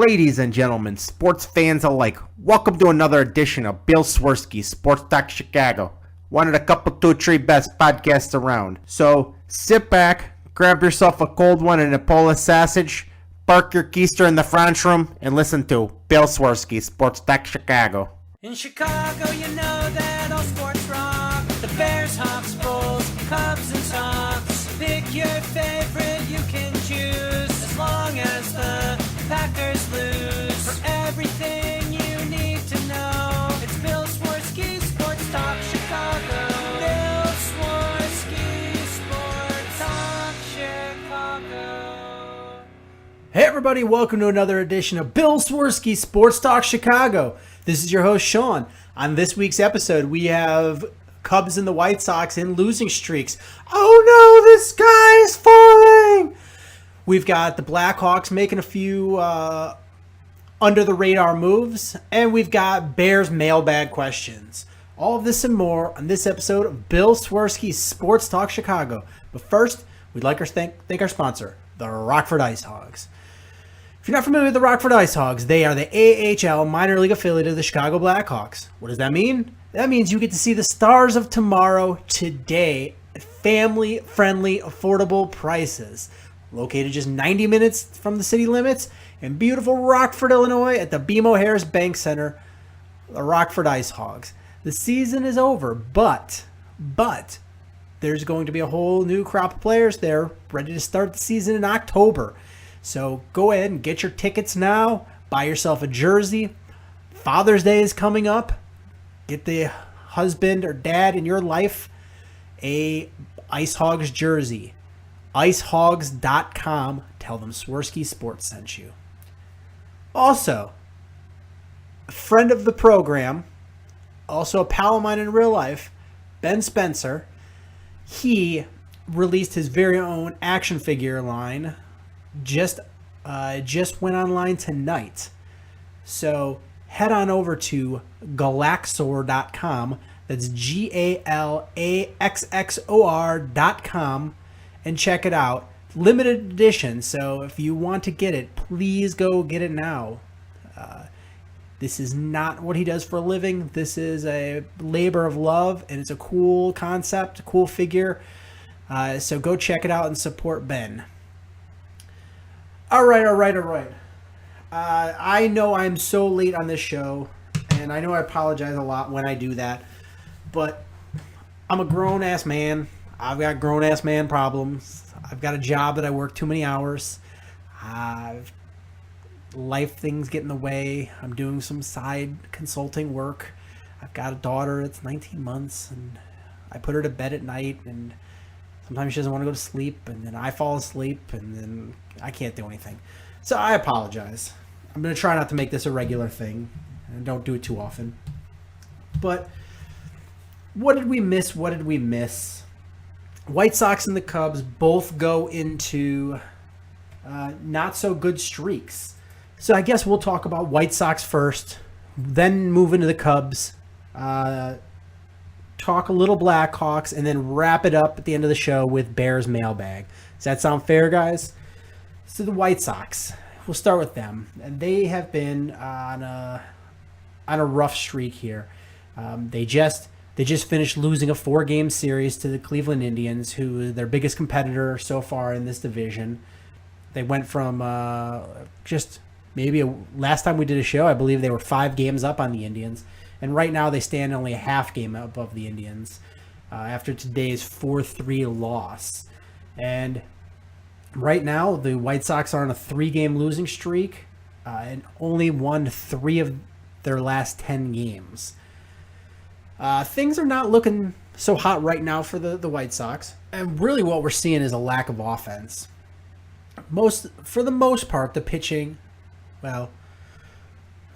Ladies and gentlemen, sports fans alike, welcome to another edition of Bill Swerski, Sports Talk Chicago. One of the couple, two, three best podcasts around. So sit back, grab yourself a cold one and a Polish sausage, park your keister in the French room, and listen to Bill Swerski, Sports Talk Chicago. In Chicago, you know that all sports rock. The Bears, Hawks, Bulls, Cubs, and Sox. Pick your favorite, you can choose, as long as the Packers lose. For everything you need to know, it's Bill Swerski, Sports Talk Chicago. Bill Swerski, Sports Talk Chicago. Hey everybody, welcome to another edition of Bill Swerski, Sports Talk Chicago. This is your host, Sean. On this week's episode, we have Cubs and the White Sox in losing streaks. Oh no, the sky is falling! We've got the Blackhawks making a few under-the-radar moves, and we've got Bears mailbag questions. All of this and more on this episode of Bill Swerski, Sports Talk Chicago. But first, we'd like to thank our sponsor, the Rockford Ice Hogs. If you're not familiar with the Rockford Ice Hogs, they are the AHL minor league affiliate of the Chicago Blackhawks. What does that mean? That means you get to see the stars of tomorrow today at family-friendly, affordable prices. Located just 90 minutes from the city limits in beautiful Rockford, Illinois at the BMO Harris Bank Center, the Rockford Ice Hogs. The season is over, but there's going to be a whole new crop of players there ready to start the season in October. So go ahead and get your tickets now. Buy yourself a jersey. Father's Day is coming up. Get the husband or dad in your life a Ice Hogs jersey. IceHogs.com. Tell them Swerski Sports sent you. Also, a friend of the program, also a pal of mine in real life, Ben Spencer, he released his very own action figure line. Just went online tonight. So head on over to Galaxor.com. That's GALAXXOR.com and check it out. Limited edition, so if you want to get it, please go get it now. This is not what he does for a living. This is a labor of love, and it's a cool concept, a cool figure. So go check it out and support Ben. All right. I know I'm so late on this show, and I know I apologize a lot when I do that, but I'm a grown-ass man. I've got grown-ass man problems. I've got a job that I work too many hours. Life things get in the way. I'm doing some side consulting work. I've got a daughter that's 19 months, and I put her to bed at night, and sometimes she doesn't want to go to sleep, and then I fall asleep, and then I can't do anything. So I apologize. I'm going to try not to make this a regular thing, and don't do it too often. But what did we miss? White Sox and the Cubs both go into not so good streaks. So I guess we'll talk about White Sox first, then move into the Cubs, talk a little Blackhawks, and then wrap it up at the end of the show with Bears mailbag. Does that sound fair, guys? So the White Sox, we'll start with them. And they have been on a rough streak here. They just finished losing a 4-game series to the Cleveland Indians, who is their biggest competitor so far in this division. They went from last time we did a show, I believe they were 5 games up on the Indians. And right now they stand only a half game above the Indians after today's 4-3 loss. And right now the White Sox are on a 3-game losing streak and only won 3 of their last 10 games. Things are not looking so hot right now for the White Sox. And really what we're seeing is a lack of offense. For the most part, the pitching, well,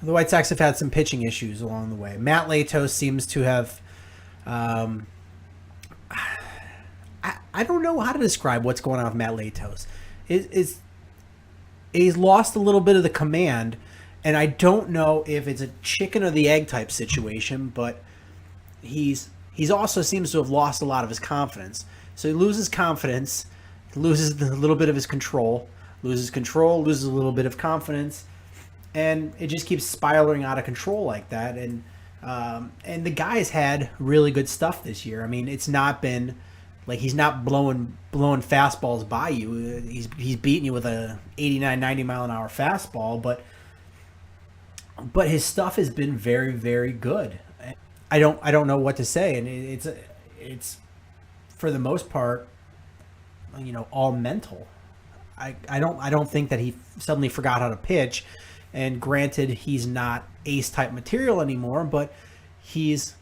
the White Sox have had some pitching issues along the way. Matt Latos seems to have, I don't know how to describe what's going on with Matt Latos. He's lost a little bit of the command, and I don't know if it's a chicken or the egg type situation, but he's also seems to have lost a lot of his confidence. So he loses confidence, loses a little bit of his control, loses a little bit of confidence, and it just keeps spiraling out of control like that. And the guy's had really good stuff this year. I mean, it's not been like he's not blowing fastballs by you. He's beating you with a 89, 90 mile an hour fastball, but his stuff has been very, very good. I don't know what to say, and it's for the most part, all mental. I don't think that he suddenly forgot how to pitch, and granted, he's not ace type material anymore, but he's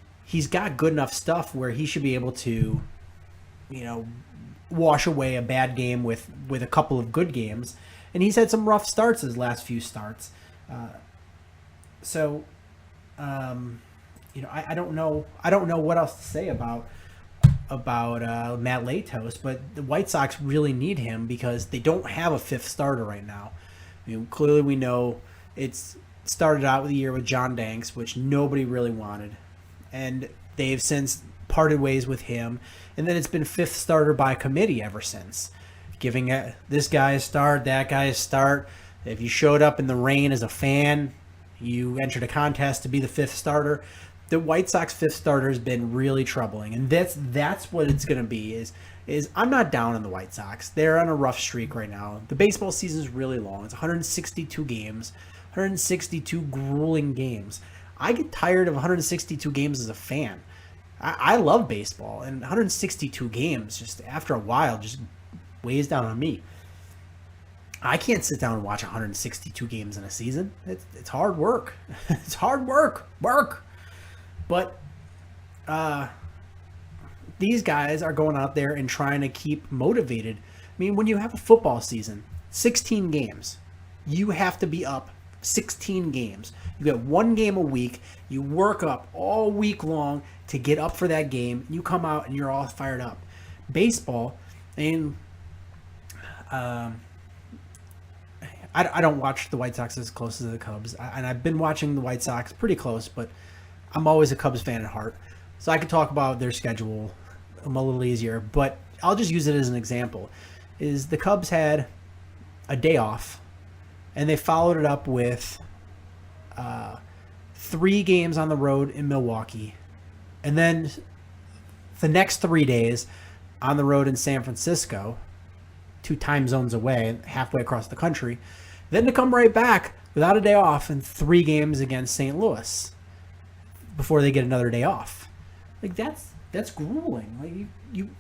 got good enough stuff where he should be able to, wash away a bad game with a couple of good games, and he's had some rough starts his last few starts. I don't know what else to say about Matt Latos, but the White Sox really need him because they don't have a fifth starter right now. Clearly we know it's started out the year with John Danks, which nobody really wanted, and they've since parted ways with him, and then it's been fifth starter by committee ever since, giving this guy a start, that guy a start. If you showed up in the rain as a fan, you entered a contest to be the fifth starter. The White Sox fifth starter has been really troubling, and that's what it's going to be. Is I'm not down on the White Sox. They're on a rough streak right now. The baseball season is really long. It's 162 games, 162 grueling games. I get tired of 162 games as a fan. I love baseball, and 162 games just after a while just weighs down on me. I can't sit down and watch 162 games in a season. It's hard work. It's hard work. But these guys are going out there and trying to keep motivated. I mean, when you have a football season, 16 games, you have to be up 16 games. You get one game a week. You work up all week long to get up for that game. You come out and you're all fired up. Baseball, and I don't watch the White Sox as close as the Cubs, and I've been watching the White Sox pretty close, but I'm always a Cubs fan at heart, so I could talk about their schedule a little easier, but I'll just use it as an example. Is the Cubs had a day off, and they followed it up with 3 games on the road in Milwaukee, and then the next 3 days on the road in San Francisco, 2 time zones away, halfway across the country, then to come right back without a day off and 3 games against St. Louis before they get another day off. Like that's grueling. Like you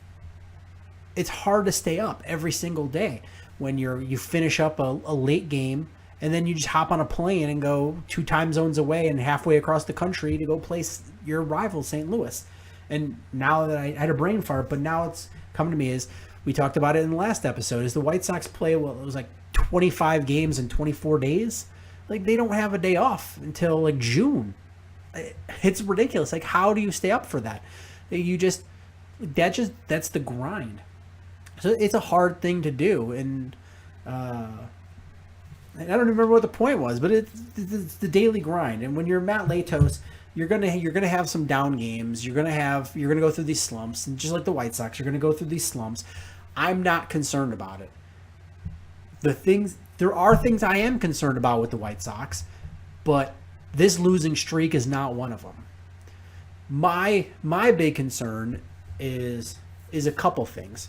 it's hard to stay up every single day when you finish up a late game and then you just hop on a plane and go 2 time zones away and halfway across the country to go place your rival St. Louis. And now that I had a brain fart, but now it's coming to me is we talked about it in the last episode, is the White Sox play, it was like 25 games in 24 days. Like, they don't have a day off until like June. It's ridiculous. Like, how do you stay up for that? That's the grind. So it's a hard thing to do. And I don't remember what the point was, but it's the daily grind. And when you're Matt Latos, you're gonna have some down games. You're gonna go through these slumps, and just like the White Sox, you're gonna go through these slumps. I'm not concerned about it. There are things I am concerned about with the White Sox, but this losing streak is not one of them. My big concern is a couple things.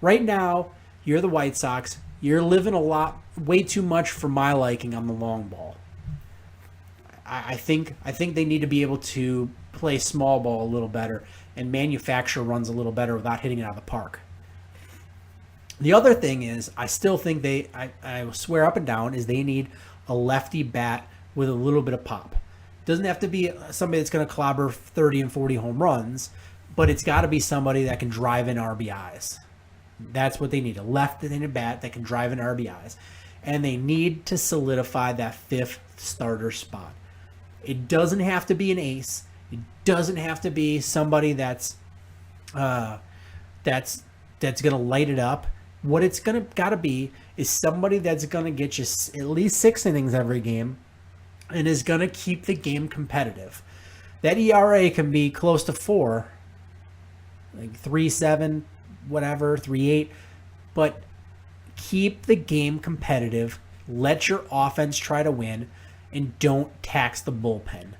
Right now, you're the White Sox. You're living way too much for my liking on the long ball. I think they need to be able to play small ball a little better and manufacture runs a little better without hitting it out of the park. The other thing is, I still think I swear up and down, is they need a lefty bat with a little bit of pop. Doesn't have to be somebody that's going to clobber 30 and 40 home runs, but it's got to be somebody that can drive in RBIs. That's what they need, a left-handed bat that can drive in RBIs. And they need to solidify that 5th starter spot. It doesn't have to be an ace. It doesn't have to be somebody that's going to light it up. What it's gotta be is somebody that's gonna get you at least 6 innings every game, and is gonna keep the game competitive. That ERA can be close to 4, like 3.7, whatever, 3.8, but keep the game competitive. let your offense try to win, and don't tax the bullpen.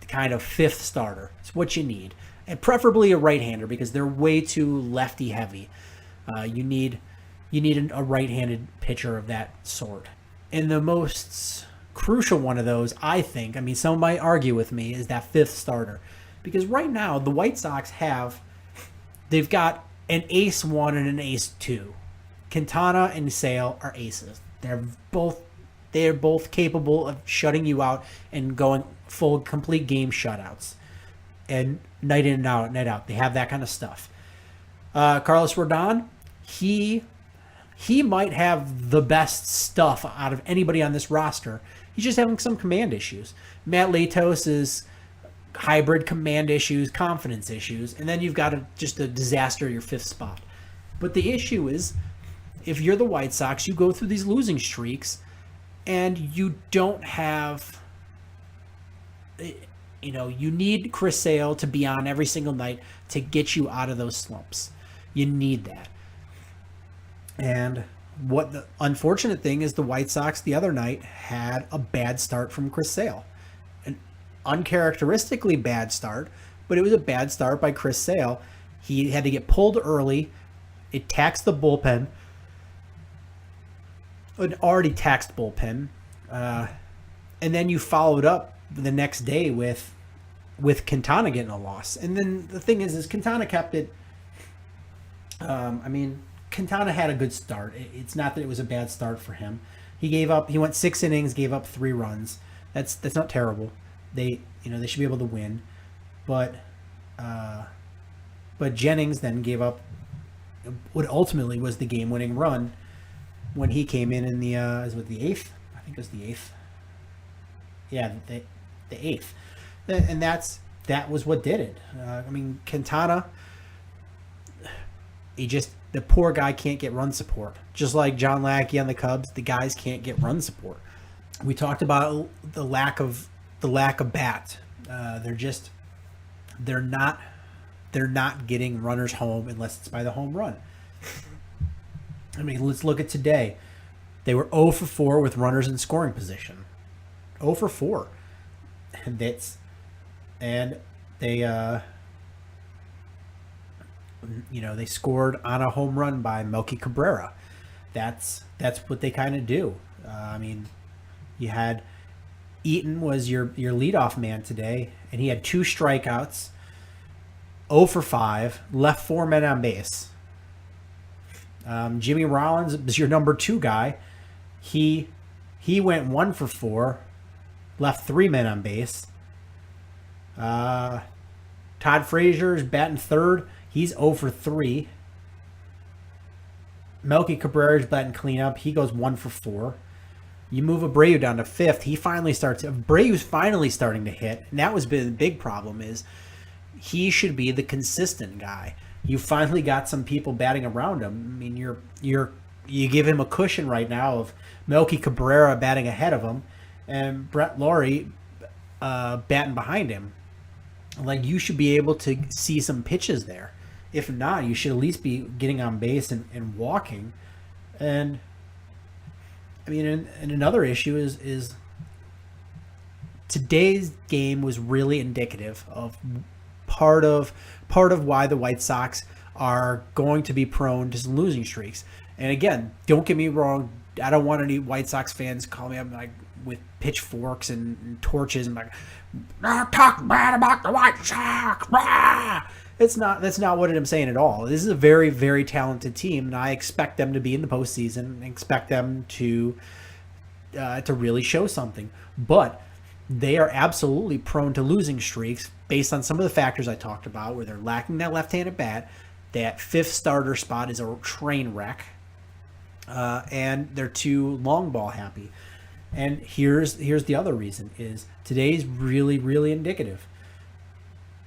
The kind of fifth starter. It's what you need. And preferably a right-hander because they're way too lefty heavy. You need a right-handed pitcher of that sort. And the most crucial one of those, I think, I mean, some might argue with me, is that fifth starter. Because right now, the White Sox they've got an ace 1 and an ace 2. Quintana and Sale are aces. They're both capable of shutting you out and going full, complete game shutouts. And night in and out, night out. They have that kind of stuff. Carlos Rodon, he might have the best stuff out of anybody on this roster. He's just having some command issues. Matt Latos is hybrid command issues, confidence issues, and then you've got just a disaster at your fifth spot. But the issue is, if you're the White Sox, you go through these losing streaks, and you don't have, you need Chris Sale to be on every single night to get you out of those slumps. You need that. And what the unfortunate thing is, the White Sox the other night had a bad start from Chris Sale. An uncharacteristically bad start, but it was a bad start by Chris Sale. He had to get pulled early. It taxed the bullpen. An already taxed bullpen. And then you followed up the next day with Quintana getting a loss. And then the thing is Quintana kept it. Quintana had a good start. It's not that it was a bad start for him. He went 6 innings, gave up 3 runs. That's not terrible. They should be able to win. But Jennings then gave up what ultimately was the game-winning run when he came in the the 8th? I think it was the 8th. Yeah, the 8th. And that was what did it. Quintana, the poor guy can't get run support. Just like John Lackey on the Cubs, the guys can't get run support. We talked about the lack of bat. They're not getting runners home unless it's by the home run. Let's look at today. They were 0 for 4 with runners in scoring position. 0 for 4. And they scored on a home run by Melky Cabrera. That's what they kind of do. You had Eaton was your leadoff man today, and he had 2 strikeouts, 0 for 5, left 4 men on base. Jimmy Rollins was your number 2 guy. He went 1 for 4, left 3 men on base. Todd Frazier's batting third. He's 0 for 3. Melky Cabrera's batting cleanup. He goes 1 for 4. You move Abreu down to 5th. Abreu's finally starting to hit. And that was the big problem is he should be the consistent guy. You finally got some people batting around him. You give him a cushion right now of Melky Cabrera batting ahead of him and Brett Laurie batting behind him. You should be able to see some pitches there. If not, you should at least be getting on base and walking. And another issue is today's game was really indicative of part of why the White Sox are going to be prone to some losing streaks. And again, don't get me wrong, I don't want any White Sox fans call me up with pitchforks and torches and talk bad about the White Sox. That's not what I'm saying at all. This is a very, very talented team, and I expect them to be in the postseason and expect them to really show something. But they are absolutely prone to losing streaks based on some of the factors I talked about, where they're lacking that left-handed bat. That 5th starter spot is a train wreck, and they're too long ball happy. And here's the other reason is today's really, really indicative.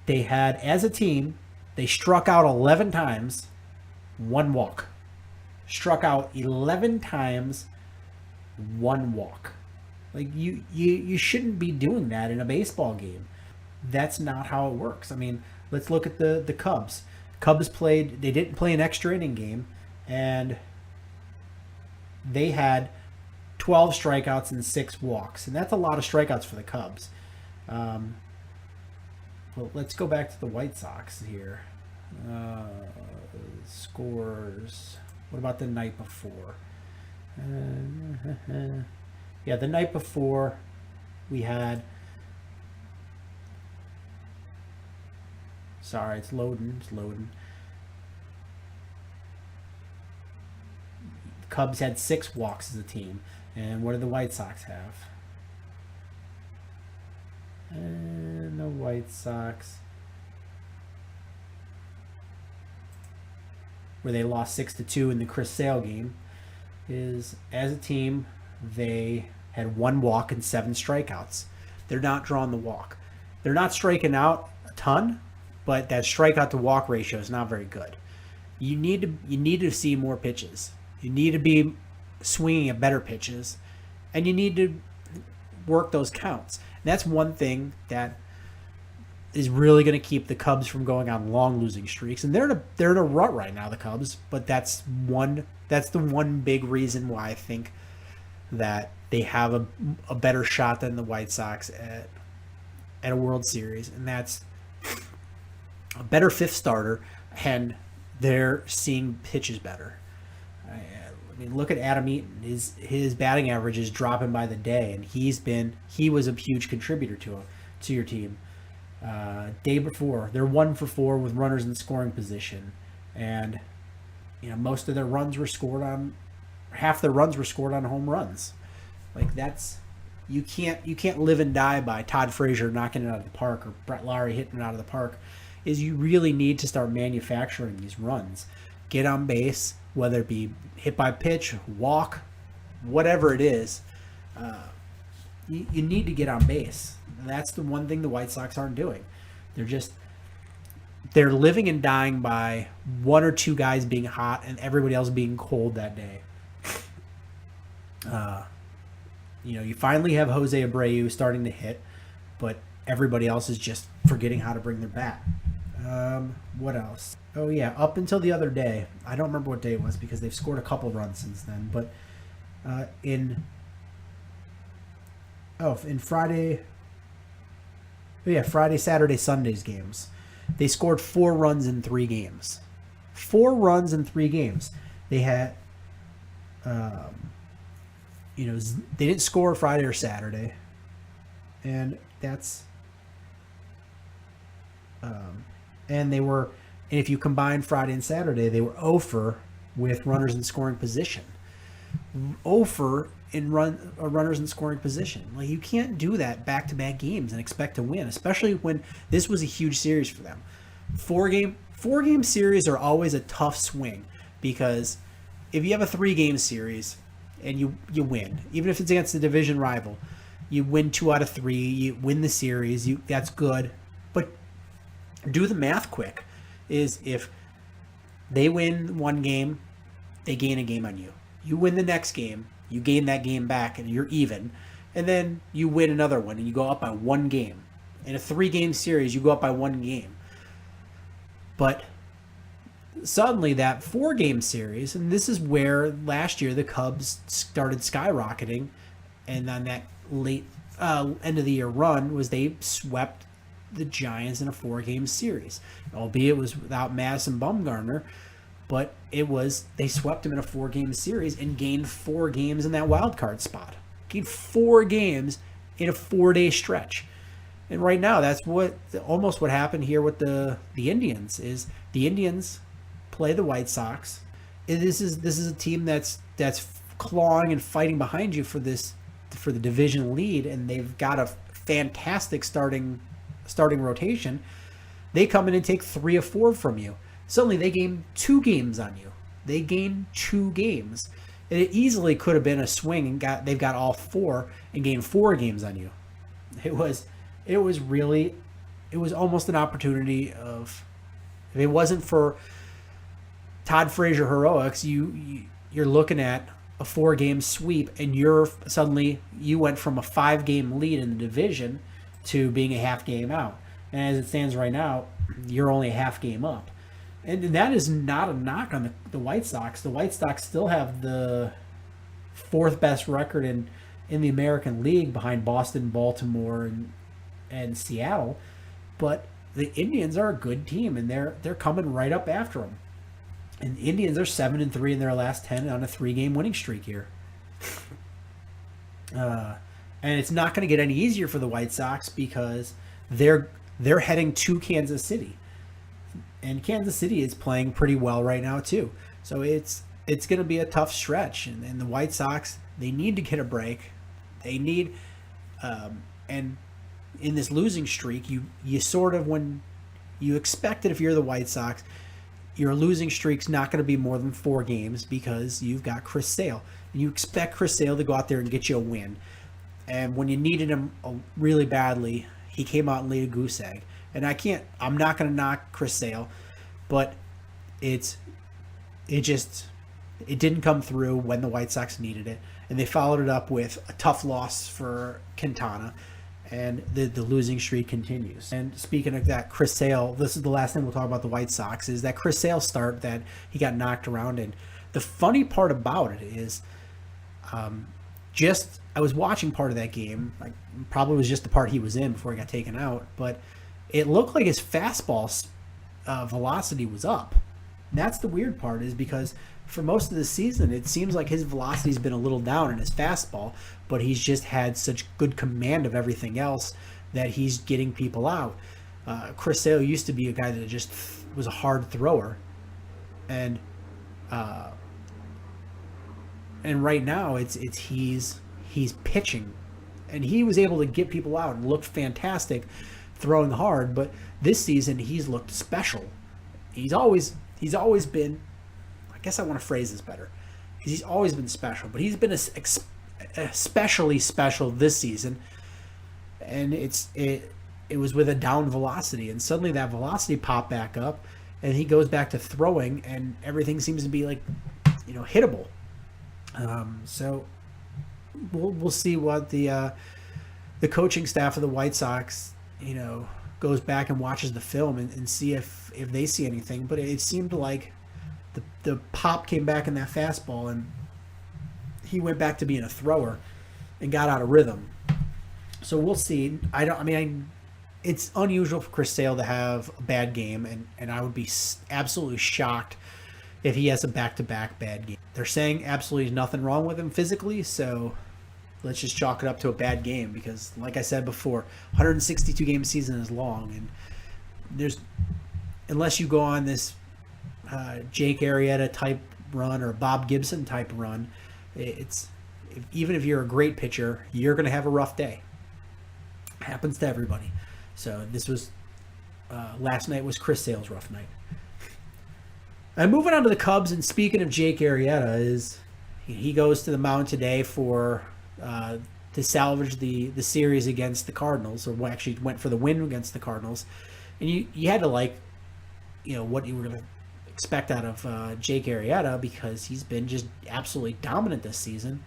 They had, as a team, they struck out 11 times, 1 walk. Struck out 11 times, 1 walk. You shouldn't be doing that in a baseball game. That's not how it works. Let's look at the Cubs. Cubs they didn't play an extra inning game, and they had 12 strikeouts and 6 walks, and that's a lot of strikeouts for the Cubs. Well, let's go back to the White Sox here. Scores. What about the night before? Yeah, the night before we had. Sorry, it's loading. The Cubs had 6 walks as a team. And what did the White Sox have? And the White Sox, where they lost 6-2 in the Chris Sale game, is as a team they had 1 walk and 7 strikeouts. They're not drawing the walk. They're not striking out a ton, but that strikeout to walk ratio is not very good. You need to see more pitches. You need to be swinging at better pitches, and you need to work those counts. And that's one thing that is really going to keep the Cubs from going on long losing streaks. And they're in a rut right now, the Cubs. But that's the one big reason why I think that they have a better shot than the White Sox at a World Series, and that's a better 5th starter, and they're seeing pitches better. I mean, look at Adam Eaton. His batting average is dropping by the day, and he was a huge contributor to your team. Day before, they're 1 for 4 with runners in scoring position, and most of their runs were scored on. Half their runs were scored on home runs. Like that's you can't live and die by Todd Frazier knocking it out of the park or Brett Lowry hitting it out of the park. Is you really need to start manufacturing these runs. Get on base, whether it be hit by pitch, walk, whatever it is. You need to get on base. And that's the one thing the White Sox aren't doing. They're living and dying by 1 or 2 guys being hot and everybody else being cold that day. You finally have Jose Abreu starting to hit, but everybody else is just forgetting how to bring their bat. What else? Oh yeah, up until the other day, I don't remember what day it was because they've scored a couple runs since then, but in Friday, Saturday, Sunday's games, they scored 4 runs in 3 games. 4 runs in 3 games. They had, they didn't score Friday or Saturday, and that's, and if you combine Friday and Saturday, they were 0 for with runners in scoring position. 0 for in runners in scoring position. Like, you can't do that back-to-back games and expect to win, especially when this was a huge series for them. 4-game series are always a tough swing because if you have a 3-game series and you win, even if it's against a division rival, you win 2 out of 3, you win the series, that's good. But do the math quick. Is if they win 1 game, they gain a game on you. You win the next game, you gain that game back, and you're even. And then you win another one, and you go up by 1 game. In a 3-game series, you go up by 1 game. But suddenly that 4-game series, and this is where last year the Cubs started skyrocketing, and on that late end of the year run was they swept the Giants in a 4-game series, albeit it was without Madison Bumgarner, but they swept him in a 4-game series and gained 4 games in that wild card spot. Gained 4 games in a 4-day stretch. And right now, that's almost what happened here with the Indians. Is the Indians play the White Sox? And this is a team that's clawing and fighting behind you for the division lead, and they've got a fantastic starting rotation. They come in and take 3 of 4 from you. Suddenly they gain 2 games on you. They gain 2 games. And it easily could have been a swing and they've got all 4 and gained 4 games on you. It was almost an opportunity of, if it wasn't for Todd Frazier heroics, you're looking at a 4-game sweep, and you went from a 5-game lead in the division to being a half game out. And as it stands right now, you're only a half game up. And that is not a knock on the White Sox. The White Sox still have the fourth best record in the American League behind Boston, Baltimore, and Seattle. But the Indians are a good team, and they're coming right up after them. And the Indians are 7-3 in their last 10 on a 3-game winning streak here. And it's not going to get any easier for the White Sox because they're heading to Kansas City. And Kansas City is playing pretty well right now too. So it's going to be a tough stretch. And the White Sox, they need to get a break. They need, and in this losing streak, you sort of, when you expect it, if you're the White Sox, your losing streak's not going to be more than 4 games because you've got Chris Sale. And you expect Chris Sale to go out there and get you a win. And when you needed him really badly, he came out and laid a goose egg. And I'm not going to knock Chris Sale, but it didn't come through when the White Sox needed it. And they followed it up with a tough loss for Quintana. And the losing streak continues. And speaking of that, Chris Sale, this is the last thing we'll talk about the White Sox, is that Chris Sale start that he got knocked around. And the funny part about it is I was watching part of that game. Probably was just the part he was in before he got taken out. But it looked like his fastball velocity was up. And that's the weird part, is because for most of the season, it seems like his velocity's been a little down in his fastball, but he's just had such good command of everything else that he's getting people out. Chris Sale used to be a guy that just was a hard thrower, and right now he's pitching, and he was able to get people out and looked fantastic throwing hard. But this season he's looked special. He's always been, I guess I want to phrase this better, because he's always been special, but he's been especially special this season. And it was with a down velocity, and suddenly that velocity popped back up, and he goes back to throwing, and everything seems to be hittable. So we'll see what the coaching staff of the White Sox goes back and watches the film and see if they see anything. But it seemed like the pop came back in that fastball, and he went back to being a thrower and got out of rhythm. So we'll see. It's unusual for Chris Sale to have a bad game, and I would be absolutely shocked if he has a back-to-back bad game. They're saying absolutely nothing wrong with him physically, so let's just chalk it up to a bad game, because like I said before, 162 game season is long, and unless you go on this Jake Arrieta type run or Bob Gibson type run, even if you're a great pitcher, you're going to have a rough day. It happens to everybody. So this was last night was Chris Sale's rough night. And moving on to the Cubs, and speaking of Jake Arrieta, he goes to the mound today to salvage the series against the Cardinals, or actually went for the win against the Cardinals. And you had to what you were going to expect out of Jake Arrieta, because he's been just absolutely dominant this season.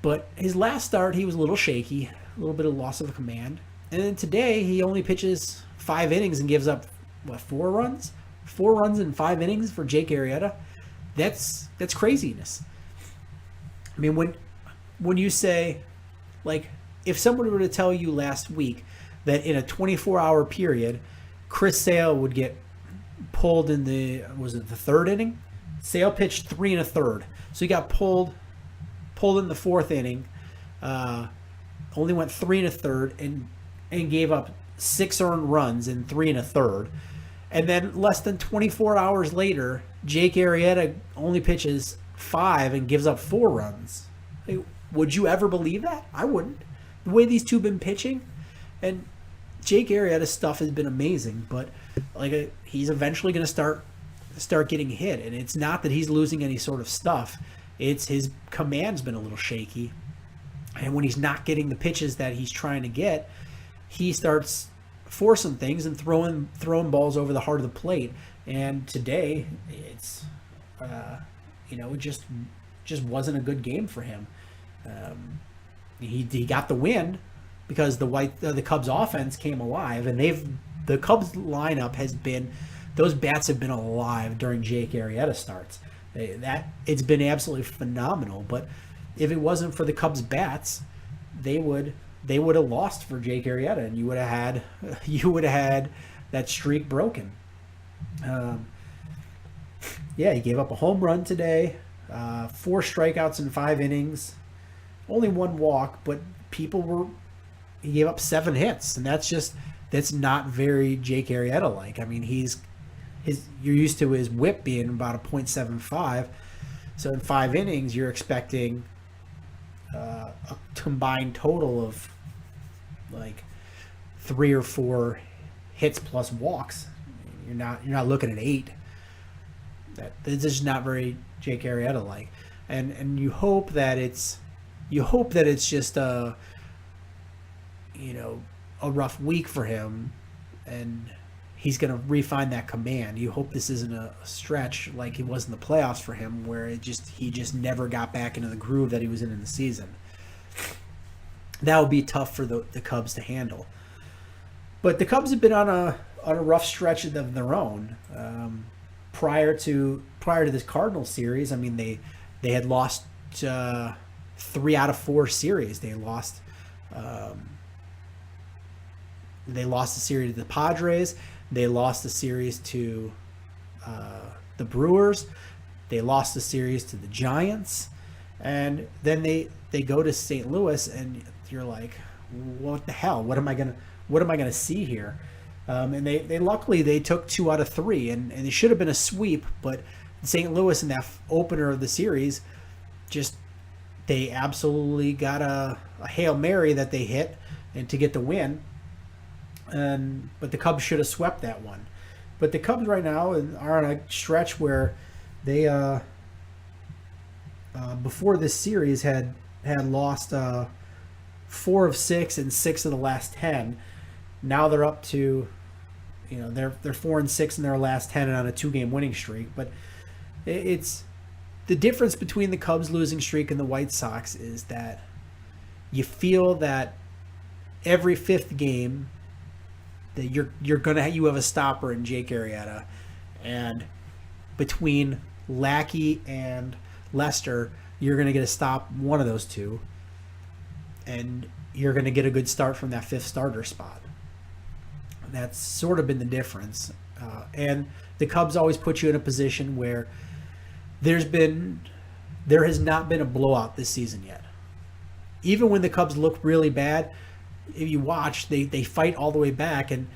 But his last start, he was a little shaky, a little bit of loss of command. And then today, he only pitches 5 innings and gives up, 4 runs? 4 runs in 5 innings for Jake Arrieta? That's craziness. I mean, when you say, if someone were to tell you last week that in a 24-hour period, Chris Sale would get pulled in the 3rd inning? Sale pitched 3 1/3. So he got pulled in the 4th inning, only went 3 1/3 and gave up 6 earned runs in 3 1/3. And then less than 24 hours later, Jake Arrieta only pitches 5 and gives up 4 runs. Would you ever believe that? I wouldn't. The way these two have been pitching, and Jake Arrieta's stuff has been amazing, but he's eventually going to start getting hit, and it's not that he's losing any sort of stuff. It's his command's been a little shaky, and when he's not getting the pitches that he's trying to get, he starts forcing things and throwing balls over the heart of the plate. And today, it's it just wasn't a good game for him. He got the win because the Cubs offense came alive, and the Cubs lineup those bats have been alive during Jake Arrieta starts. It's been absolutely phenomenal. But if it wasn't for the Cubs bats, they would have lost for Jake Arrieta, and you would have had that streak broken. Yeah, he gave up a home run today, 4 strikeouts in 5 innings, only 1 walk, but he gave up 7 hits, and that's not very Jake Arrieta like. I mean, you're used to his whip being about a .75, so in 5 innings you're expecting a combined total of like 3 or 4 hits plus walks. You're not looking at 8. That's just not very Jake Arrieta like, and you hope that it's just a rough week for him, and he's going to refine that command. You hope this isn't a stretch like it was in the playoffs for him, where he just never got back into the groove that he was in the season. That would be tough for the Cubs to handle. But the Cubs have been on a rough stretch of their own. Prior to this Cardinals series, I mean, they had lost 3 out of 4 series. They lost the series to the Padres. They lost the series to the Brewers. They lost the series to the Giants. And then they go to St. Louis, and you're like, what the hell? What am I gonna see here? And they luckily took 2 out of 3, and it should have been a sweep, but St. Louis in that opener of the series, they absolutely got a Hail Mary that they hit and to get the win. But the Cubs should have swept that one. But the Cubs right now are on a stretch where they before this series had lost 4 of 6 and 6 of the last 10. Now they're up to, they're 4 and 6 in their last 10 and on a 2-game winning streak. But it's the difference between the Cubs losing streak and the White Sox is that you feel that every 5th game that you have a stopper in Jake Arrieta, and between Lackey and Lester, you're going to get a stop one of those two, and you're going to get a good start from that 5th starter spot. That's sort of been the difference. And the Cubs always put you in a position where there has not been a blowout this season yet. Even when the Cubs look really bad, if you watch, they fight all the way back, and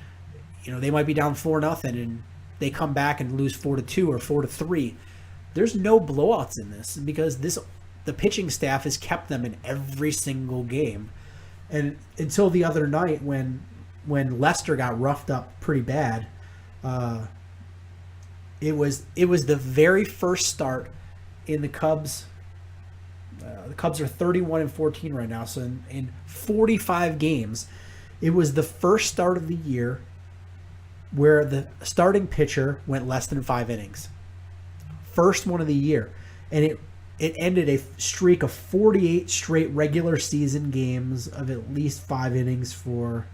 they might be down 4-0, and they come back and lose 4-2 or 4-3. There's no blowouts in this because the pitching staff has kept them in every single game, and until the other night when Lester got roughed up pretty bad, it was the very first start in the Cubs. The Cubs are 31-14 right now, so in 45 games, it was the first start of the year where the starting pitcher went less than 5 innings. First one of the year, and it ended a streak of 48 straight regular season games of at least 5 innings for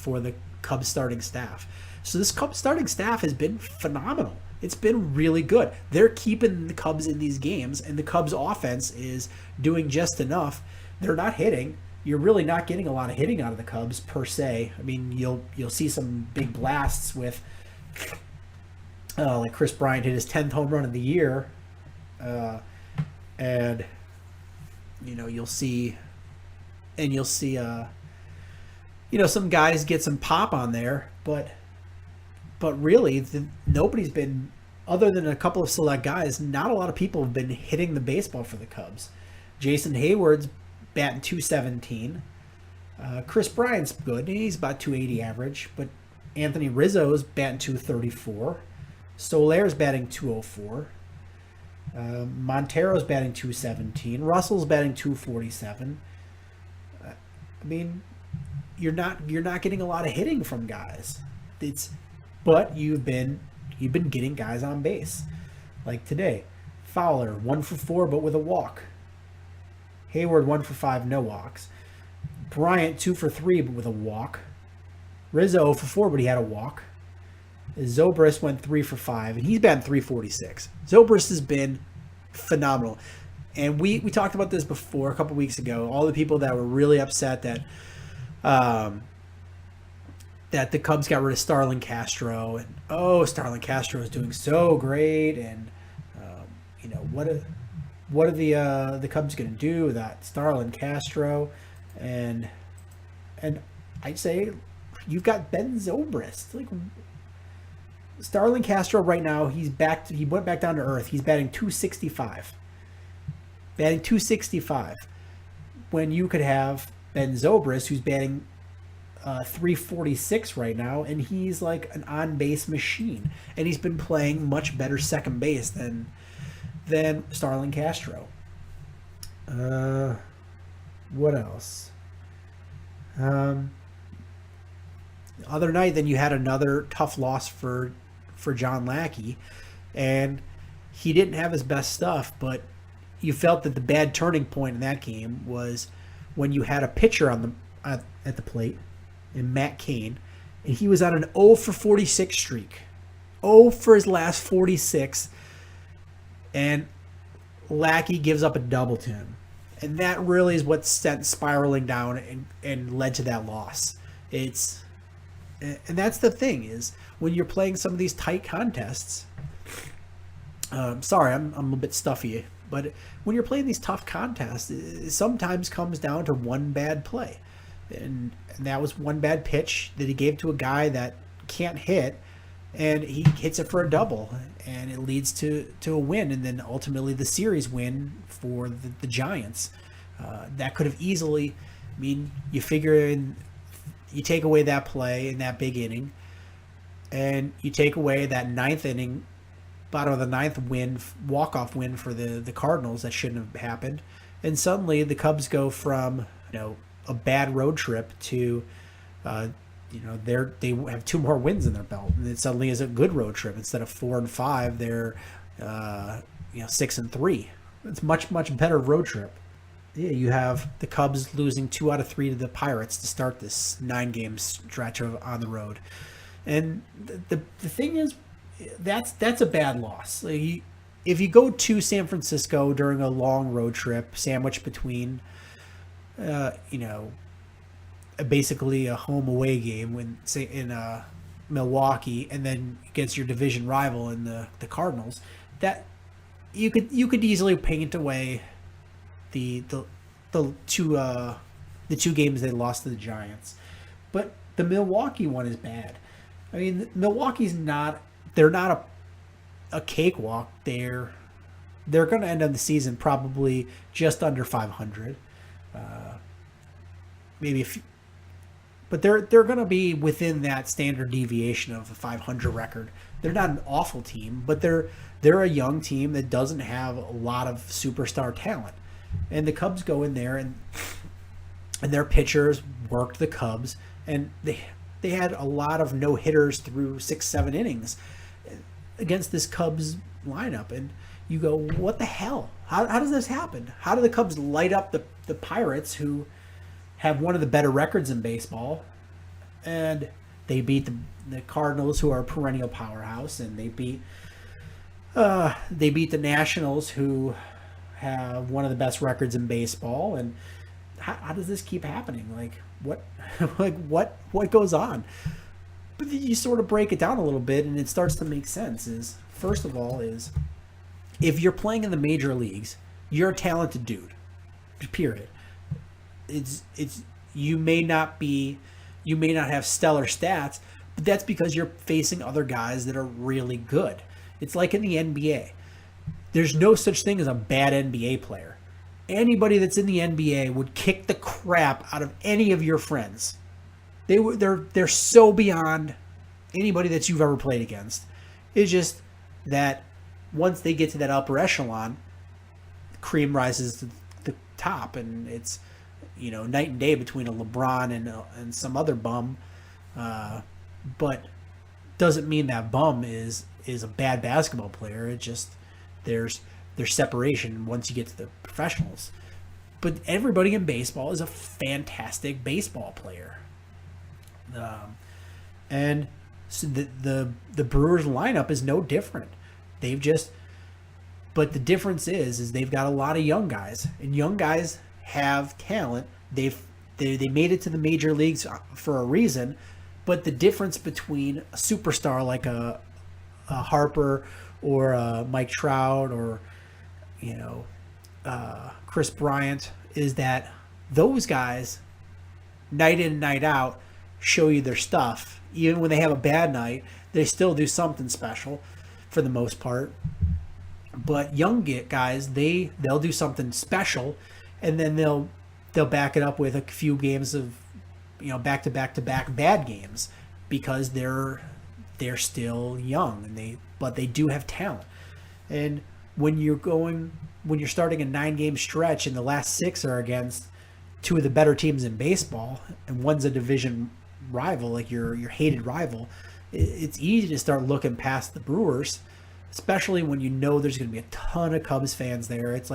the Cubs starting staff. So this Cubs starting staff has been phenomenal. It's been really good. They're keeping the Cubs in these games, and the Cubs offense is doing just enough. They're not hitting. You're really not getting a lot of hitting out of the Cubs per se. I mean, you'll see some big blasts with like Chris Bryant hit his 10th home run of the year, and you'll see some guys get some pop on there, but really, nobody's been, other than a couple of select guys, not a lot of people have been hitting the baseball for the Cubs. Jason Hayward's batting .217. Chris Bryant's good. He's about .280 average. But Anthony Rizzo's batting .234. Soler's batting .204. Montero's batting .217. Russell's batting .247. I mean, you're not getting a lot of hitting from guys. But you've been getting guys on base. Like today, Fowler 1 for 4 but with a walk. Hayward 1 for 5, no walks. Bryant 2 for 3 but with a walk. Rizzo 0 for 4 but he had a walk. Zobrist went 3 for 5 and he's batting .346. Zobrist has been phenomenal. And we talked about this before a couple weeks ago. All the people that were really upset that that the Cubs got rid of Starlin Castro, and Starlin Castro is doing so great, and what are the Cubs going to do without Starlin Castro, and I'd say you've got Ben Zobrist. Like, Starlin Castro right now, he went back down to earth. He's batting .265. Batting .265. When you could have Ben Zobrist, who's batting .346 right now, and he's like an on-base machine. And he's been playing much better second base than Starlin Castro. What else? The other night, then you had another tough loss for John Lackey, and he didn't have his best stuff, but you felt that the bad turning point in that game was when you had a pitcher at the plate, in Matt Cain, and he was on an 0 for 46 streak. 0 for his last 46, and Lackey gives up a double to him. And that really is what sent spiraling down and led to that loss. And that's the thing, is when you're playing some of these tight contests, sorry, I'm a bit stuffy, but when you're playing these tough contests, it sometimes comes down to one bad play. And that was one bad pitch that he gave to a guy that can't hit, and he hits it for a double, and it leads to a win, and then ultimately the series win for the Giants. That could have easily, you figure in, you take away that play in that big inning, and you take away that ninth inning, bottom of the ninth win, walk-off win for the Cardinals that shouldn't have happened, and suddenly the Cubs go from a bad road trip to they have 2 more wins in their belt, and it suddenly is a good road trip. Instead of 4-5, they're 6-3. It's much better road trip. Yeah, you have the Cubs losing 2 out of 3 to the Pirates to start this 9-game stretch on the road, and the thing is, that's a bad loss. Like, if you go to San Francisco during a long road trip sandwiched between basically a home away game in Milwaukee, and then against your division rival in the Cardinals, that you could easily paint away the two games they lost to the Giants. But the Milwaukee one is bad. Milwaukee's not a cakewalk. They're going to end up the season probably just under 500. Maybe but they're going to be within that standard deviation of a 500 record. They're not an awful team, but they're a young team that doesn't have a lot of superstar talent. And the Cubs go in there, and their pitchers worked the Cubs, and they had a lot of no-hitters through 6-7 innings against this Cubs lineup. And you go, what the hell? How does this happen? How do the Cubs light up the Pirates, who have one of the better records in baseball, and they beat the Cardinals, who are a perennial powerhouse, and they beat the Nationals, who have one of the best records in baseball. And how does this keep happening? What goes on? But you sort of break it down a little bit, and it starts to make sense. First of all, if you're playing in the major leagues, you're a talented dude. Period. You may not have stellar stats, but that's because you're facing other guys that are really good. It's like in the NBA. There's no such thing as a bad NBA player. Anybody that's in the NBA would kick the crap out of any of your friends. They're so beyond anybody that you've ever played against. It's just that once they get to that upper echelon, cream rises to the top, and it's night and day between a LeBron and some other bum, but doesn't mean that bum is a bad basketball player. It just there's separation once you get to the professionals. But everybody in baseball is a fantastic baseball player, and so the Brewers lineup is no different. They've just But the difference is they've got a lot of young guys, and young guys have talent. They made it to the major leagues for a reason. But the difference between a superstar like a Harper or a Mike Trout or Chris Bryant is that those guys, night in, night out, show you their stuff. Even when they have a bad night, they still do something special for the most part. But young guys, they'll do something special, and then they'll back it up with a few games of back to back bad games because they're still young but they do have talent. And when you're starting a 9-game stretch and the last 6 are against 2 of the better teams in baseball, and one's a division rival, like your hated rival, it's easy to start looking past the Brewers, especially when there's going to be a ton of Cubs fans there. It's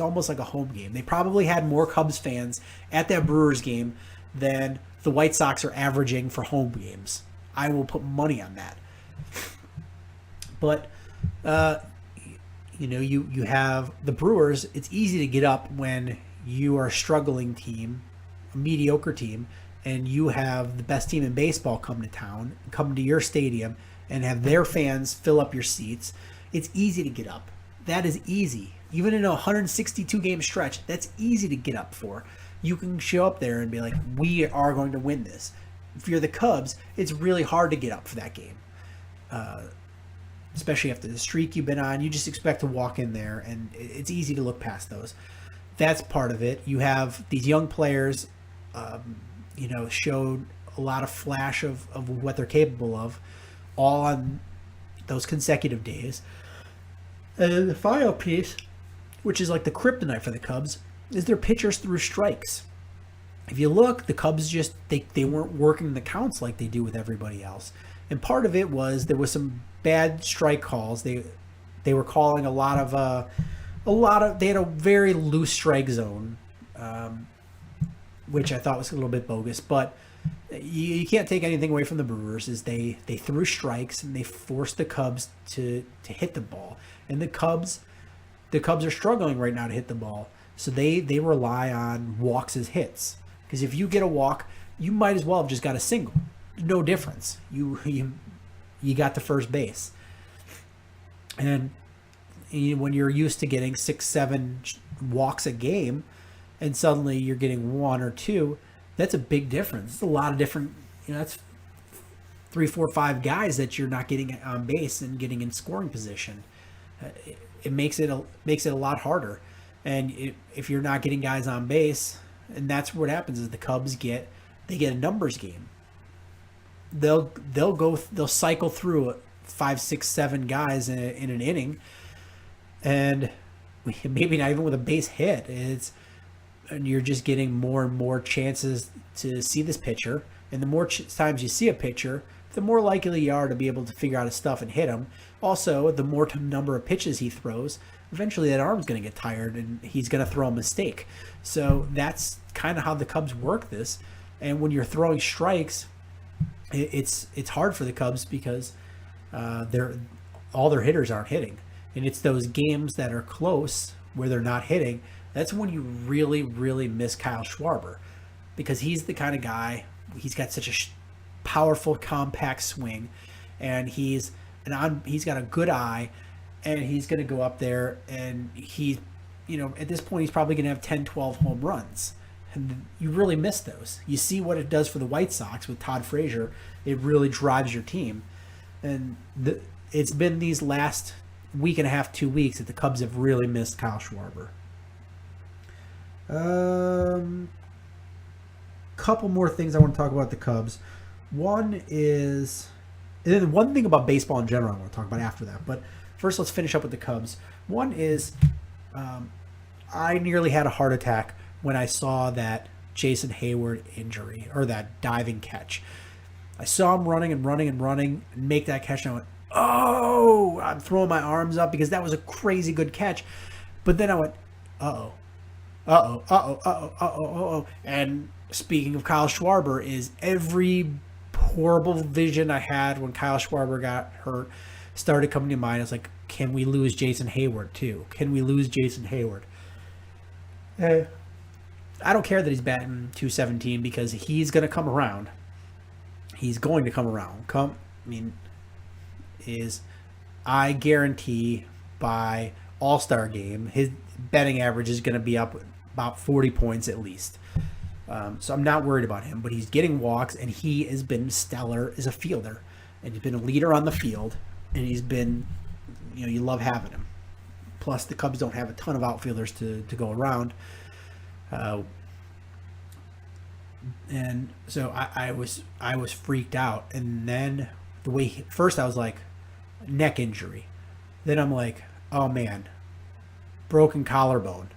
almost like a home game. They probably had more Cubs fans at that Brewers game than the White Sox are averaging for home games. I will put money on that. But you have the Brewers. It's easy to get up when you are a struggling team, a mediocre team, and you have the best team in baseball come to town, come to your stadium, and have their fans fill up your seats. It's easy to get up. That is easy. Even in a 162-game stretch, that's easy to get up for. You can show up there and be like, we are going to win this. If you're the Cubs, it's really hard to get up for that game. Especially after the streak you've been on. You just expect to walk in there, and it's easy to look past those. That's part of it. You have these young players, showed a lot of flash of what they're capable of, all on those consecutive days. And then the final piece, which is like the kryptonite for the Cubs, is their pitchers threw strikes. If you look, the Cubs just they weren't working the counts like they do with everybody else. And part of it was there was some bad strike calls. They were calling a lot of they had a very loose strike zone, which I thought was a little bit bogus, but you can't take anything away from the Brewers. Is they threw strikes and they forced the Cubs to hit the ball. And the Cubs are struggling right now to hit the ball. So they rely on walks as hits. Because if you get a walk, you might as well have just got a single. No difference. You got to first base. And when you're used to getting 6-7 walks a game, and suddenly you're getting 1 or 2, that's a big difference. It's a lot of different, that's 3, 4, 5 guys that you're not getting on base and getting in scoring position. It makes it a lot harder. And if you're not getting guys on base, and that's what happens is the Cubs get a numbers game. They'll cycle through 5, 6, 7 guys in an inning, and maybe not even with a base hit. And you're just getting more and more chances to see this pitcher. And the more times you see a pitcher, the more likely you are to be able to figure out his stuff and hit him. Also, the more number of pitches he throws, eventually that arm's going to get tired and he's going to throw a mistake. So that's kind of how the Cubs work this. And when you're throwing strikes, it's hard for the Cubs because all their hitters aren't hitting. And it's those games that are close where they're not hitting. That's when you really, really miss Kyle Schwarber, because he's the kind of guy, he's got such a powerful, compact swing, and he's got a good eye, and he's going to go up there, and at this point, he's probably going to have 10, 12 home runs. And you really miss those. You see what it does for the White Sox with Todd Frazier. It really drives your team. And it's been these last week and a half, 2 weeks that the Cubs have really missed Kyle Schwarber. Couple more things I want to talk about the Cubs. One is, and then one thing about baseball in general I want to talk about after that. But first, let's finish up with the Cubs. One is, I nearly had a heart attack when I saw that Jason Hayward injury, or that diving catch. I saw him running and make that catch, and I went, oh, I'm throwing my arms up because that was a crazy good catch. But then I went, uh-oh. And speaking of Kyle Schwarber, is every horrible vision I had when Kyle Schwarber got hurt started coming to mind. It's like, can we lose Jason Hayward too? Can we lose Jason Hayward? I don't care that he's batting 217 because he's going to come around. He's going to come around. I guarantee by All-Star game, his batting average is going to be up about 40 points at least. So I'm not worried about him, but he's getting walks, and he has been stellar as a fielder, and he's been a leader on the field, and he's been, you love having him. Plus, the Cubs don't have a ton of outfielders to go around. And so I was freaked out, and then first I was like, neck injury. Then I'm like, oh man, broken collarbone.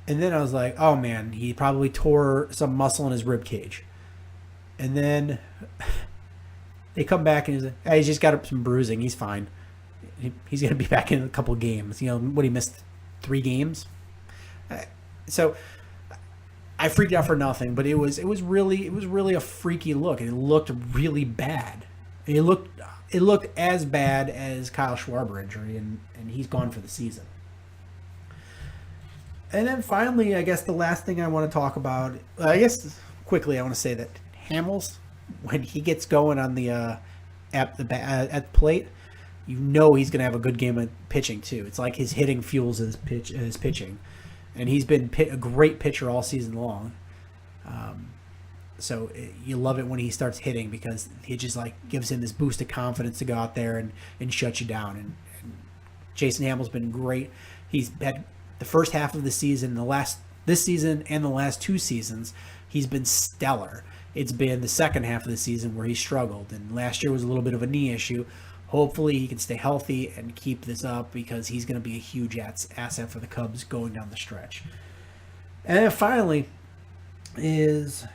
And then I was like, oh man, he probably tore some muscle in his rib cage. And then they come back and he's like, hey, he's just got some bruising. He's fine. He's going to be back in a couple games. He missed 3 games. So I freaked out for nothing, but it was really a freaky look, and it looked really bad. It looked as bad as Kyle Schwarber injury, and he's gone for the season. And then finally, I guess the last thing I want to talk about, quickly, I want to say that Hamels, when he gets going on at the plate, he's going to have a good game of pitching too. It's like his hitting fuels his pitching, and he's been a great pitcher all season long. So you love it when he starts hitting because he just gives him this boost of confidence to go out there and shut you down. And Jason Hamels been great. He's had the first half of the season, this season and the last 2 seasons, he's been stellar. It's been the second half of the season where he struggled, and last year was a little bit of a knee issue. Hopefully he can stay healthy and keep this up because he's going to be a huge asset for the Cubs going down the stretch. And then finally is,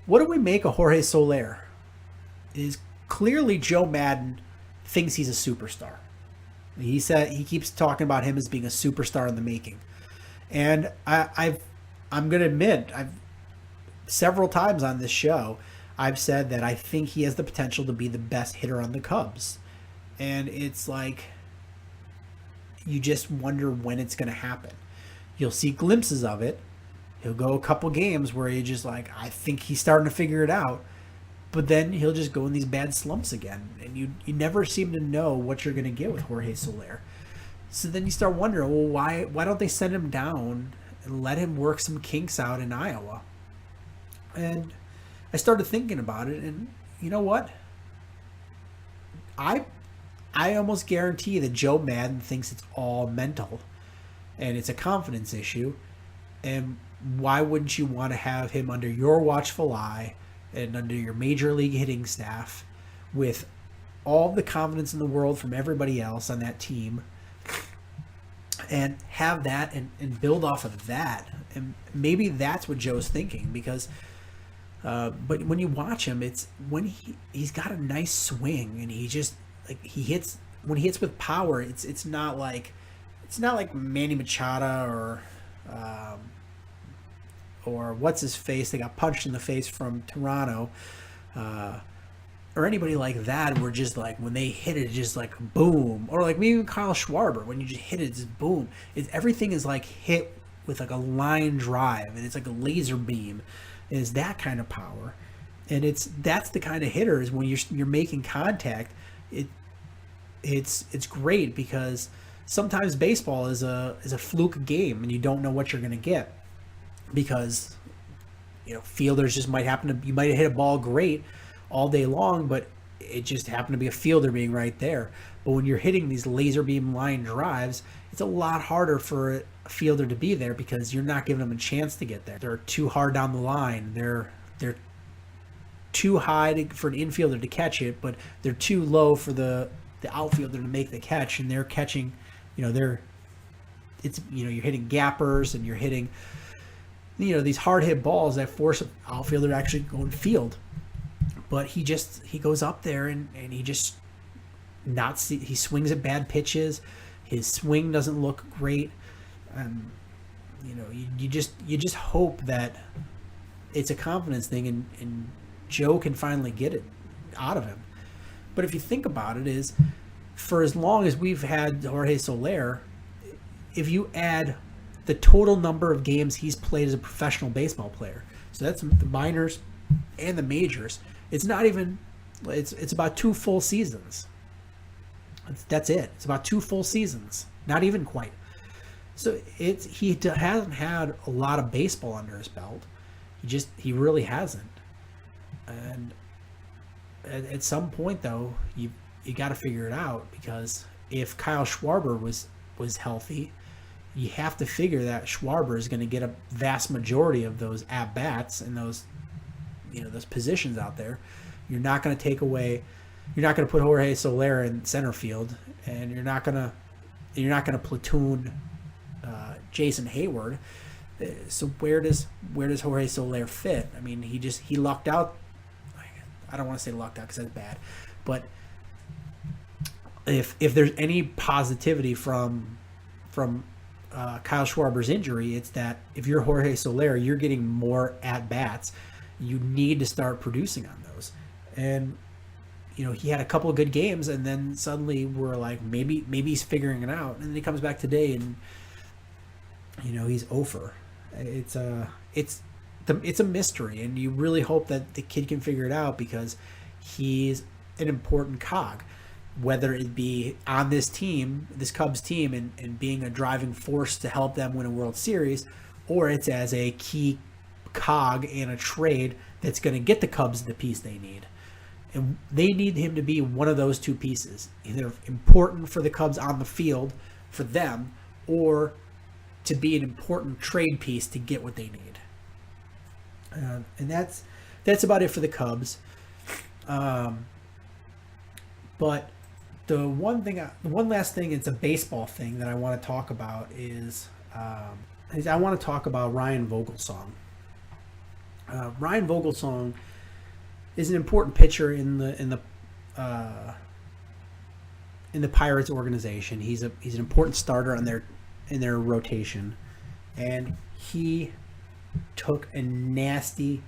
what do we make of Jorge Soler? Is clearly Joe Madden thinks he's a superstar. He said he keeps talking about him as being a superstar in the making. And I'm going to admit, several times on this show, I've said that I think he has the potential to be the best hitter on the Cubs. And it's like, you just wonder when it's going to happen. You'll see glimpses of it. He'll go a couple games where you're just like, I think he's starting to figure it out. But then he'll just go in these bad slumps again. And you never seem to know what you're going to get with Jorge Soler. So then you start wondering, well, why don't they send him down and let him work some kinks out in Iowa? And I started thinking about it, and you know what? I almost guarantee that Joe Madden thinks it's all mental, and it's a confidence issue. And why wouldn't you want to have him under your watchful eye and under your major league hitting staff with all the confidence in the world from everybody else on that team, and have that and build off of that? And maybe that's what Joe's thinking, because but when you watch him, it's when he's got a nice swing, and he just he hits with power. It's not like Manny Machado or what's his face, they got punched in the face from Toronto, or anybody like that, where just when they hit it, just boom, or maybe even Kyle Schwarber, when you just hit it, just boom. Everything is hit with a line drive, and it's like a laser beam. Is that kind of power, and that's the kind of hitters when you're making contact. It's great, because sometimes baseball is a fluke game, and you don't know what you're going to get, because fielders just you might hit a ball great all day long, but it just happened to be a fielder being right there. But when you're hitting these laser beam line drives, it's a lot harder for a fielder to be there, because you're not giving them a chance to get there. They're too hard down the line. They're too high for an infielder to catch it, but they're too low for the outfielder to make the catch, and they're catching, you're hitting gappers, and you're hitting, these hard hit balls that force an outfielder to actually go and field. But he goes up there and he just he swings at bad pitches. His swing doesn't look great. You just hope that it's a confidence thing, and Joe can finally get it out of him. But if you think about it, for as long as we've had Jorge Soler, if you add the total number of games he's played as a professional baseball player, so that's the minors and the majors, it's not even, it's about 2 full seasons. That's it. It's about 2 full seasons. Not even quite. So he hasn't had a lot of baseball under his belt. He really hasn't. And at some point, though, you got to figure it out, because if Kyle Schwarber was healthy, you have to figure that Schwarber is going to get a vast majority of those at bats and those positions out there. You're not going to take away. You're not going to put Jorge Soler in center field, and you're not going to platoon Jason Hayward. So where does Jorge Soler fit? I mean, he lucked out. I don't want to say lucked out because that's bad, but if there's any positivity from Kyle Schwarber's injury, it's that if you're Jorge Soler, you're getting more at bats. You need to start producing on those. And he had a couple of good games, and then suddenly we're like, maybe he's figuring it out. And then he comes back today, and he's over. It's a mystery, and you really hope that the kid can figure it out, because he's an important cog, whether it be on this team, this Cubs team, and being a driving force to help them win a World Series, or it's as a key cog in a trade that's going to get the Cubs the piece they need. And they need him to be one of those 2 pieces, either important for the Cubs on the field for them, or to be an important trade piece to get what they need. And that's about it for the Cubs. But the one last thing, it's a baseball thing that I want to talk about is I want to talk about Ryan Vogelsong. Ryan Vogelsong is an important pitcher in the Pirates organization. He's an important starter in their rotation, and he took a nasty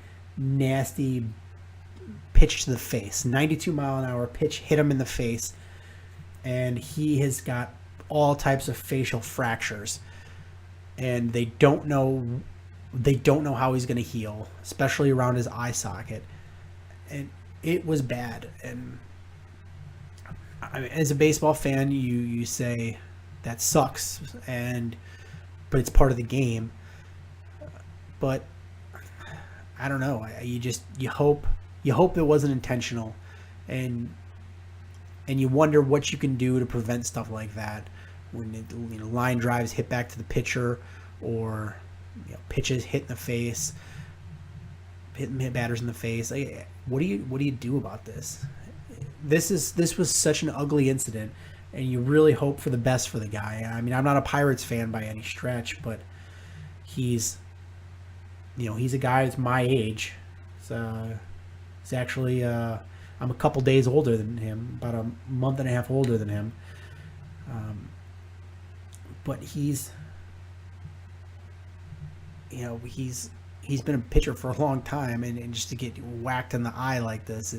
pitch to the face. 92-mile-an-hour pitch hit him in the face, and he has got all types of facial fractures, and they don't know how he's going to heal, especially around his eye socket. And it was bad. And I mean, as a baseball fan, you say that sucks, but it's part of the game. But I don't know. You hope it wasn't intentional, and you wonder what you can do to prevent stuff like that when line drives hit back to the pitcher, or pitches hit in the face, hit batters in the face. What do you do about this? This was such an ugly incident, and you really hope for the best for the guy. I mean, I'm not a Pirates fan by any stretch, but he's a guy that's my age. He's actually I'm a couple days older than him, about a month and a half older than him. But he's been a pitcher for a long time, and just to get whacked in the eye like this,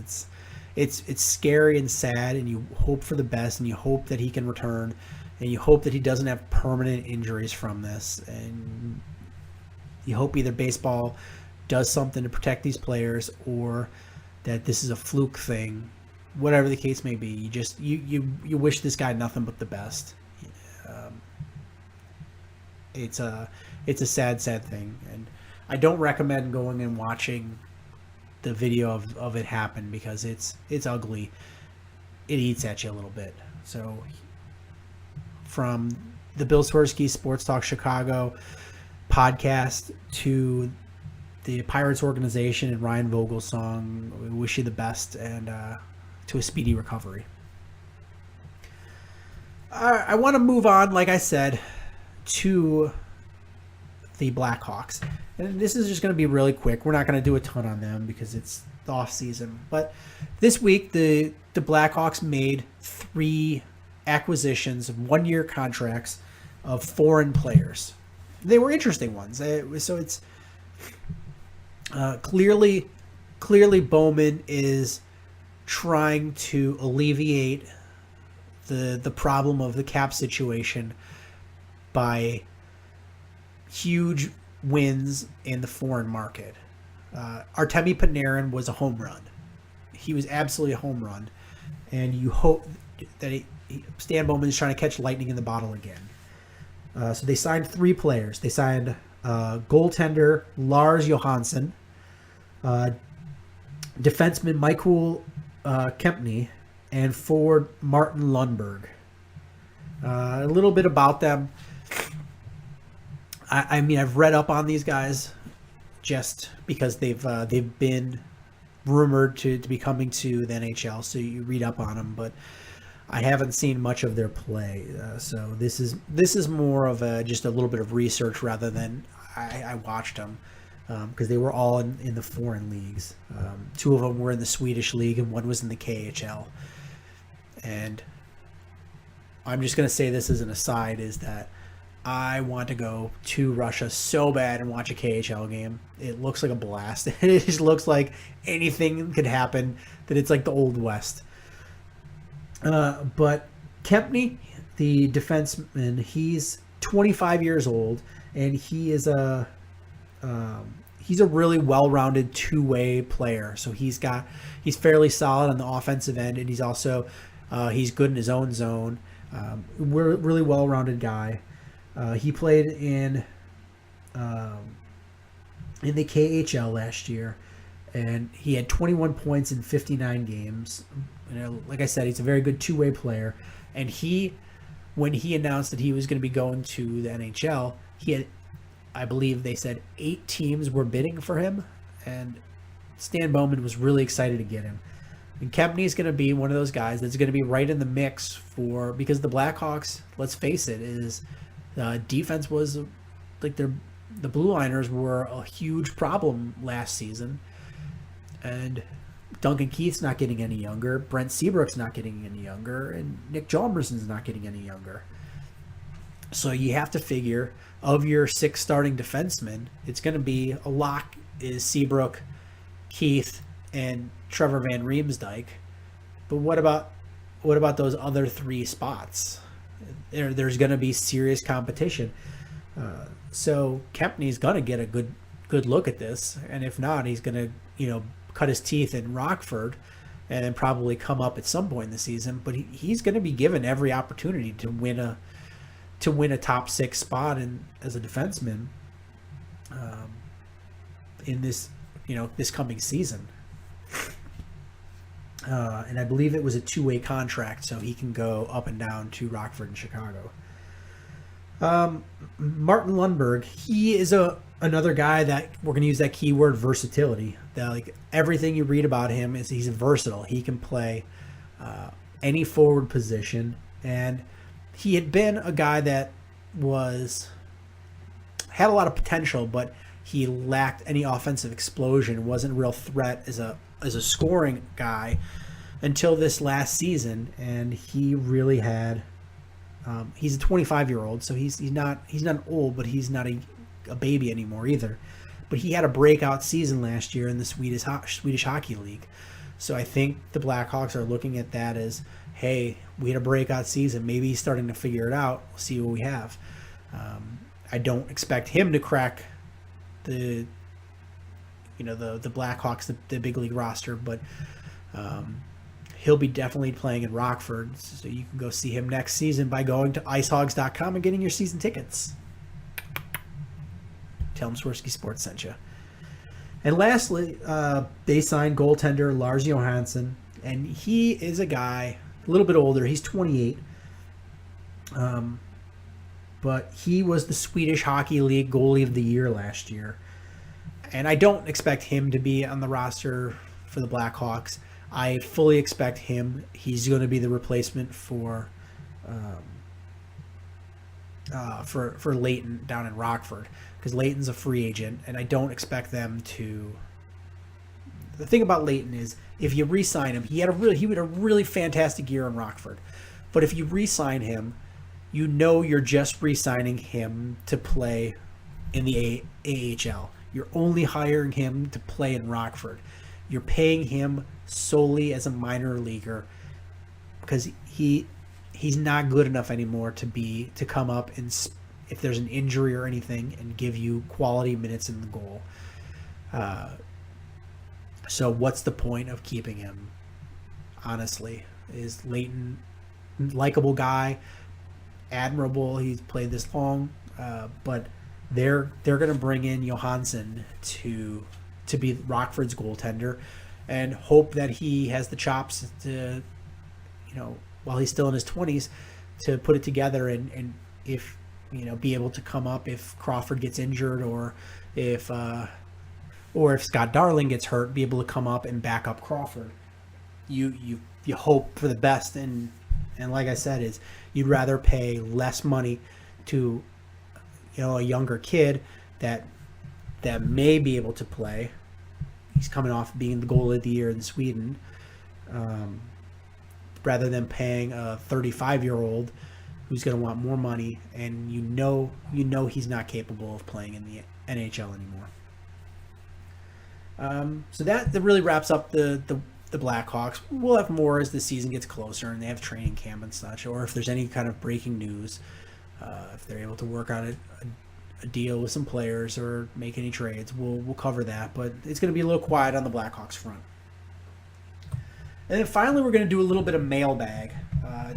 it's scary and sad, and you hope for the best, and you hope that he can return, and you hope that he doesn't have permanent injuries from this, and you hope either baseball does something to protect these players, or that this is a fluke thing. Whatever the case may be, you wish this guy nothing but the best. It's a sad thing, and I don't recommend going and watching the video of it happen, because it's ugly. It eats at you a little bit. So from the Bill Swerski Sports Talk Chicago podcast to the Pirates organization and Ryan Vogelsong, we wish you the best, and to a speedy recovery. I want to move on, like I said, to the Blackhawks. And this is just going to be really quick. We're not going to do a ton on them because it's the off season. But this week, the Blackhawks made 3 acquisitions, 1-year contracts of foreign players. They were interesting ones. So it's clearly Bowman is trying to alleviate the problem of the cap situation by huge wins in the foreign market. Artemi Panarin was a home run. He was absolutely a home run, and you hope that Stan Bowman is trying to catch lightning in the bottle again. So they signed 3 players. They signed goaltender Lars Johansson, defenseman Michael Kempny, and forward Martin Lundberg. A little bit about them. I mean, I've read up on these guys just because they've been rumored to be coming to the NHL, so you read up on them, but I haven't seen much of their play. So this is more of just a little bit of research rather than I watched them, because they were all in the foreign leagues. 2 of them were in the Swedish league and 1 was in the KHL. And I'm just going to say this as an aside, is that I want to go to Russia so bad and watch a KHL game. It looks like a blast. It just looks like anything could happen, that it's like the Old West. But Kempny, the defenseman, he's 25 years old, and he is he's a really well-rounded two-way player. So he's fairly solid on the offensive end, and he's also he's good in his own zone. We're a really well-rounded guy. He played in the KHL last year, and he had 21 points in 59 games. You know, like I said, he's a very good two-way player. And when he announced that he was going to be going to the NHL, he had, I believe they said 8 teams were bidding for him, and Stan Bowman was really excited to get him. And Kempny is going to be one of those guys that's going to be right in the mix because the Blackhawks, let's face it, defense was like the blue liners were a huge problem last season, and Duncan Keith's not getting any younger, Brent Seabrook's not getting any younger, and Nick Jalmerson's not getting any younger. So you have to figure, of your 6 starting defensemen, it's going to be a lock is Seabrook, Keith, and Trevor Van Riemsdyk. But what about those other 3 spots? There's going to be serious competition. So Kempny's going to get a good look at this, and if not, he's going to cut his teeth in Rockford and then probably come up at some point in the season. But he's going to be given every opportunity to win a top 6 spot as a defenseman in this this coming season. And I believe it was a 2-way contract, so he can go up and down to Rockford and Chicago. Martin Lundberg, he is another guy that we're going to use that keyword versatility. That, like, everything you read about him is he's versatile. He can play any forward position, and he had been a guy that had a lot of potential, but he lacked any offensive explosion. Wasn't a real threat as a scoring guy until this last season, and he really had. He's a 25-year-old, so he's not old, but he's not a baby anymore either. But he had a breakout season last year in the Swedish Hockey League. So I think the Blackhawks are looking at that as, hey, we had a breakout season. Maybe he's starting to figure it out. We'll see what we have. I don't expect him to crack the Blackhawks, the big league roster, but he'll be definitely playing in Rockford. So you can go see him next season by going to icehogs.com and getting your season tickets. Tell him Swerski Sports sent you. And lastly, they signed goaltender Lars Johansson, and he is a guy a little bit older. He's 28. But he was the Swedish Hockey League goalie of the year last year. And I don't expect him to be on the roster for the Blackhawks. I fully expect him. He's going to be the replacement for Leighton down in Rockford, because Leighton's a free agent, and I don't expect them to. The thing about Leighton is, if you re-sign him, he had a really fantastic year in Rockford, but if you re-sign him, you're just re-signing him to play in the AHL. You're only hiring him to play in Rockford. You're paying him solely as a minor leaguer because he he's not good enough anymore to come up and if there's an injury or anything and give you quality minutes in the goal. So what's the point of keeping him? Honestly, is Leighton likable guy, admirable? He's played this long, but they're going to bring in Johansson to be Rockford's goaltender, and hope that he has the chops to, while he's still in his 20s, to put it together and if be able to come up if Crawford gets injured or if Scott Darling gets hurt, be able to come up and back up Crawford. You hope for the best, and like I said, is you'd rather pay less money to a younger kid that may be able to play. He's coming off being the goalie of the year in Sweden, rather than paying a 35-year-old who's going to want more money, and he's not capable of playing in the NHL anymore. So that really wraps up the Blackhawks. We'll have more as the season gets closer and they have training camp and such, or if there's any kind of breaking news, if they're able to work on a deal with some players or make any trades, we'll cover that. But it's going to be a little quiet on the Blackhawks front. And then finally, we're going to do a little bit of mailbag,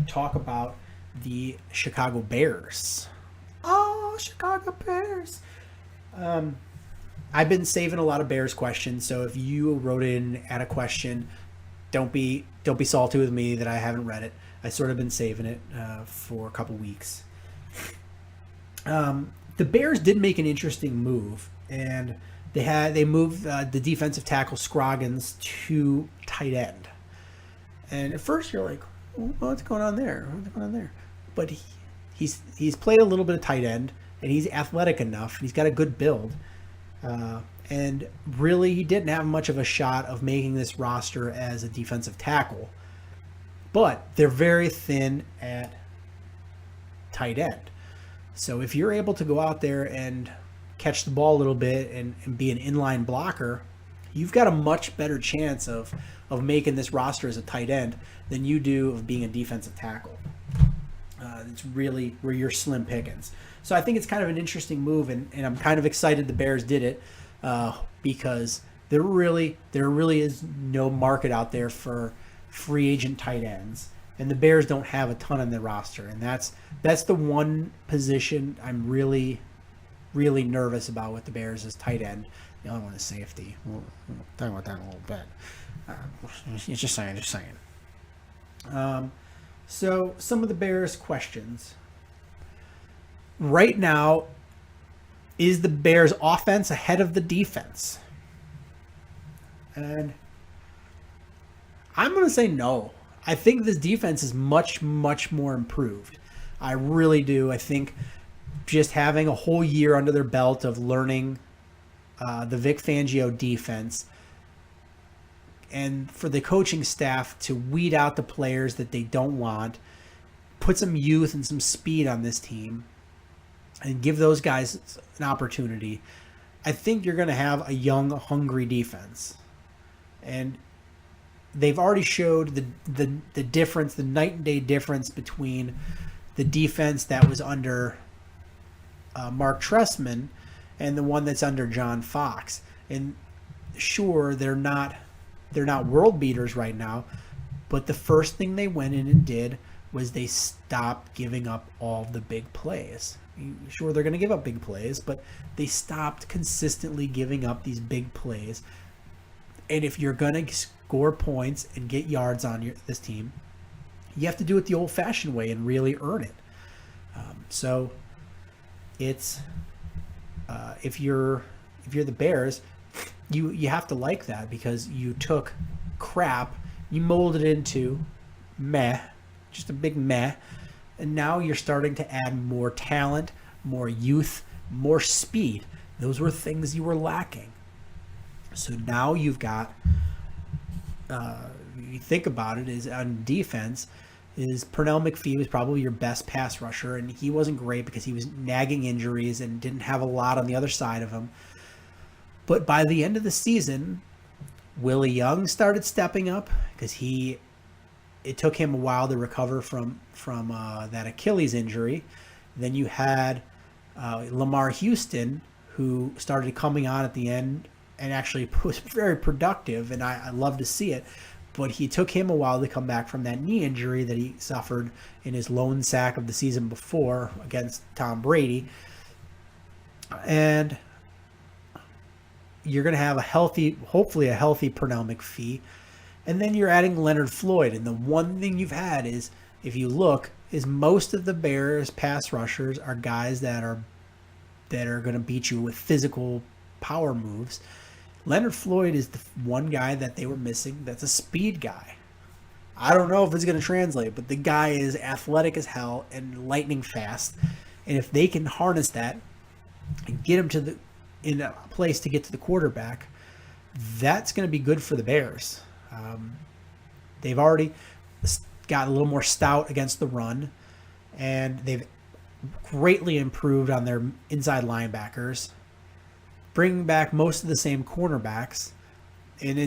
talk about the Chicago Bears. Oh, Chicago Bears. I've been saving a lot of Bears questions, so if you wrote in at a question, don't be salty with me that I haven't read it. I sort of been saving it for a couple weeks. The Bears did make an interesting move, and they moved the defensive tackle Scroggins to tight end. And at first you're like, what's going on there? But he's played a little bit of tight end, and he's athletic enough. He's got a good build. And really, he didn't have much of a shot of making this roster as a defensive tackle. But they're very thin at tight end. So if you're able to go out there and catch the ball a little bit and be an inline blocker, you've got a much better chance of making this roster as a tight end than you do of being a defensive tackle. It's really where you're slim pickings. So I think it's kind of an interesting move, and I'm kind of excited the Bears did it because there really is no market out there for free agent tight ends, and the Bears don't have a ton on their roster, and that's the one position I'm really nervous about with the Bears is tight end. The other one is safety. We'll talk about that in a little bit. Just saying. So some of the Bears questions. Right now, is the Bears offense ahead of the defense? And I'm going to say no. I think this defense is much, much more improved. I really do. I think just having a whole year under their belt of learning the Vic Fangio defense, and for the coaching staff to weed out the players that they don't want, put some youth and some speed on this team, and give those guys an opportunity, I think you're going to have a young, hungry defense. And they've already showed the difference, the night and day difference between the defense that was under Mark Trestman and the one that's under John Fox. And sure, they're not world beaters right now, but the first thing they went in and did was they stopped giving up all the big plays. Sure, they're going to give up big plays, but they stopped consistently giving up these big plays. And if you're going to score points and get yards on this team, you have to do it the old-fashioned way and really earn it. So it's if you're the Bears, you have to like that, because you took crap, you molded it into meh, just a big meh, and now you're starting to add more talent, more youth, more speed. Those were things you were lacking. So now you've got, you think about it, is on defense, is Pernell McPhee was probably your best pass rusher, and he wasn't great because he was nagging injuries and didn't have a lot on the other side of him. But by the end of the season, Willie Young started stepping up because he it took him a while to recover from that Achilles injury. Then you had Lamar Houston, who started coming on at the end and actually was very productive, and I love to see it. But he took him a while to come back from that knee injury that he suffered in his lone sack of the season before against Tom Brady. And you're going to have hopefully a healthy Pernell McPhee. And then you're adding Leonard Floyd. And the one thing you've had is, if you look, is most of the Bears pass rushers are guys that are going to beat you with physical power moves. Leonard Floyd is the one guy that they were missing that's a speed guy. I don't know if it's going to translate, but the guy is athletic as hell and lightning fast. And if they can harness that and get him in a place to get to the quarterback, that's going to be good for the Bears. They've already got a little more stout against the run, and they've greatly improved on their inside linebackers, bringing back most of the same cornerbacks, and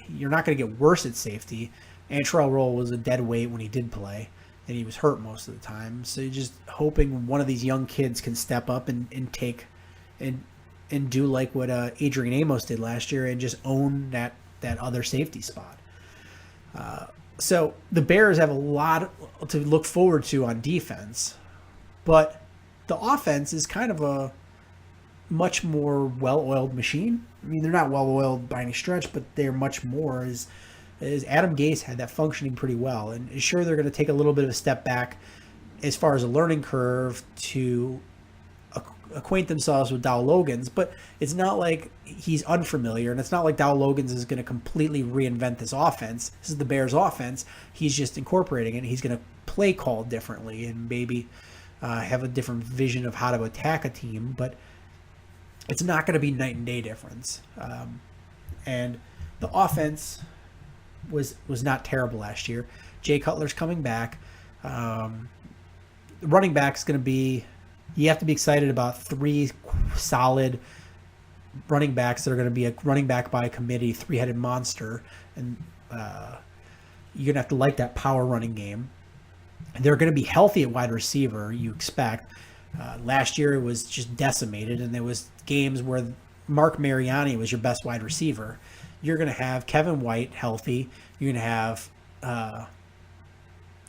you're not going to get worse at safety. Antrell Roll was a dead weight when he did play, and he was hurt most of the time. So you're just hoping one of these young kids can step up and take and do like what Adrian Amos did last year and just own that other safety spot. So the Bears have a lot to look forward to on defense, but the offense is kind of a much more well-oiled machine. I mean, they're not well-oiled by any stretch, but they're much more. As Adam Gase had that functioning pretty well, and sure, they're going to take a little bit of a step back as far as a learning curve to acquaint themselves with Dow Logans, but it's not like he's unfamiliar, and it's not like Dow Logans is going to completely reinvent this offense. This is the Bears' offense. He's just incorporating it. He's going to play call differently and maybe have a different vision of how to attack a team, but it's not going to be night and day difference. And the offense was not terrible last year. Jay Cutler's coming back. The running back is going to be, you have to be excited about 3 solid running backs that are going to be a running back by committee, 3-headed monster. And you're going to have to like that power running game. And they're going to be healthy at wide receiver, you expect. Last year it was just decimated, and there was games where Mark Mariani was your best wide receiver. You're going to have Kevin White healthy. You're going to have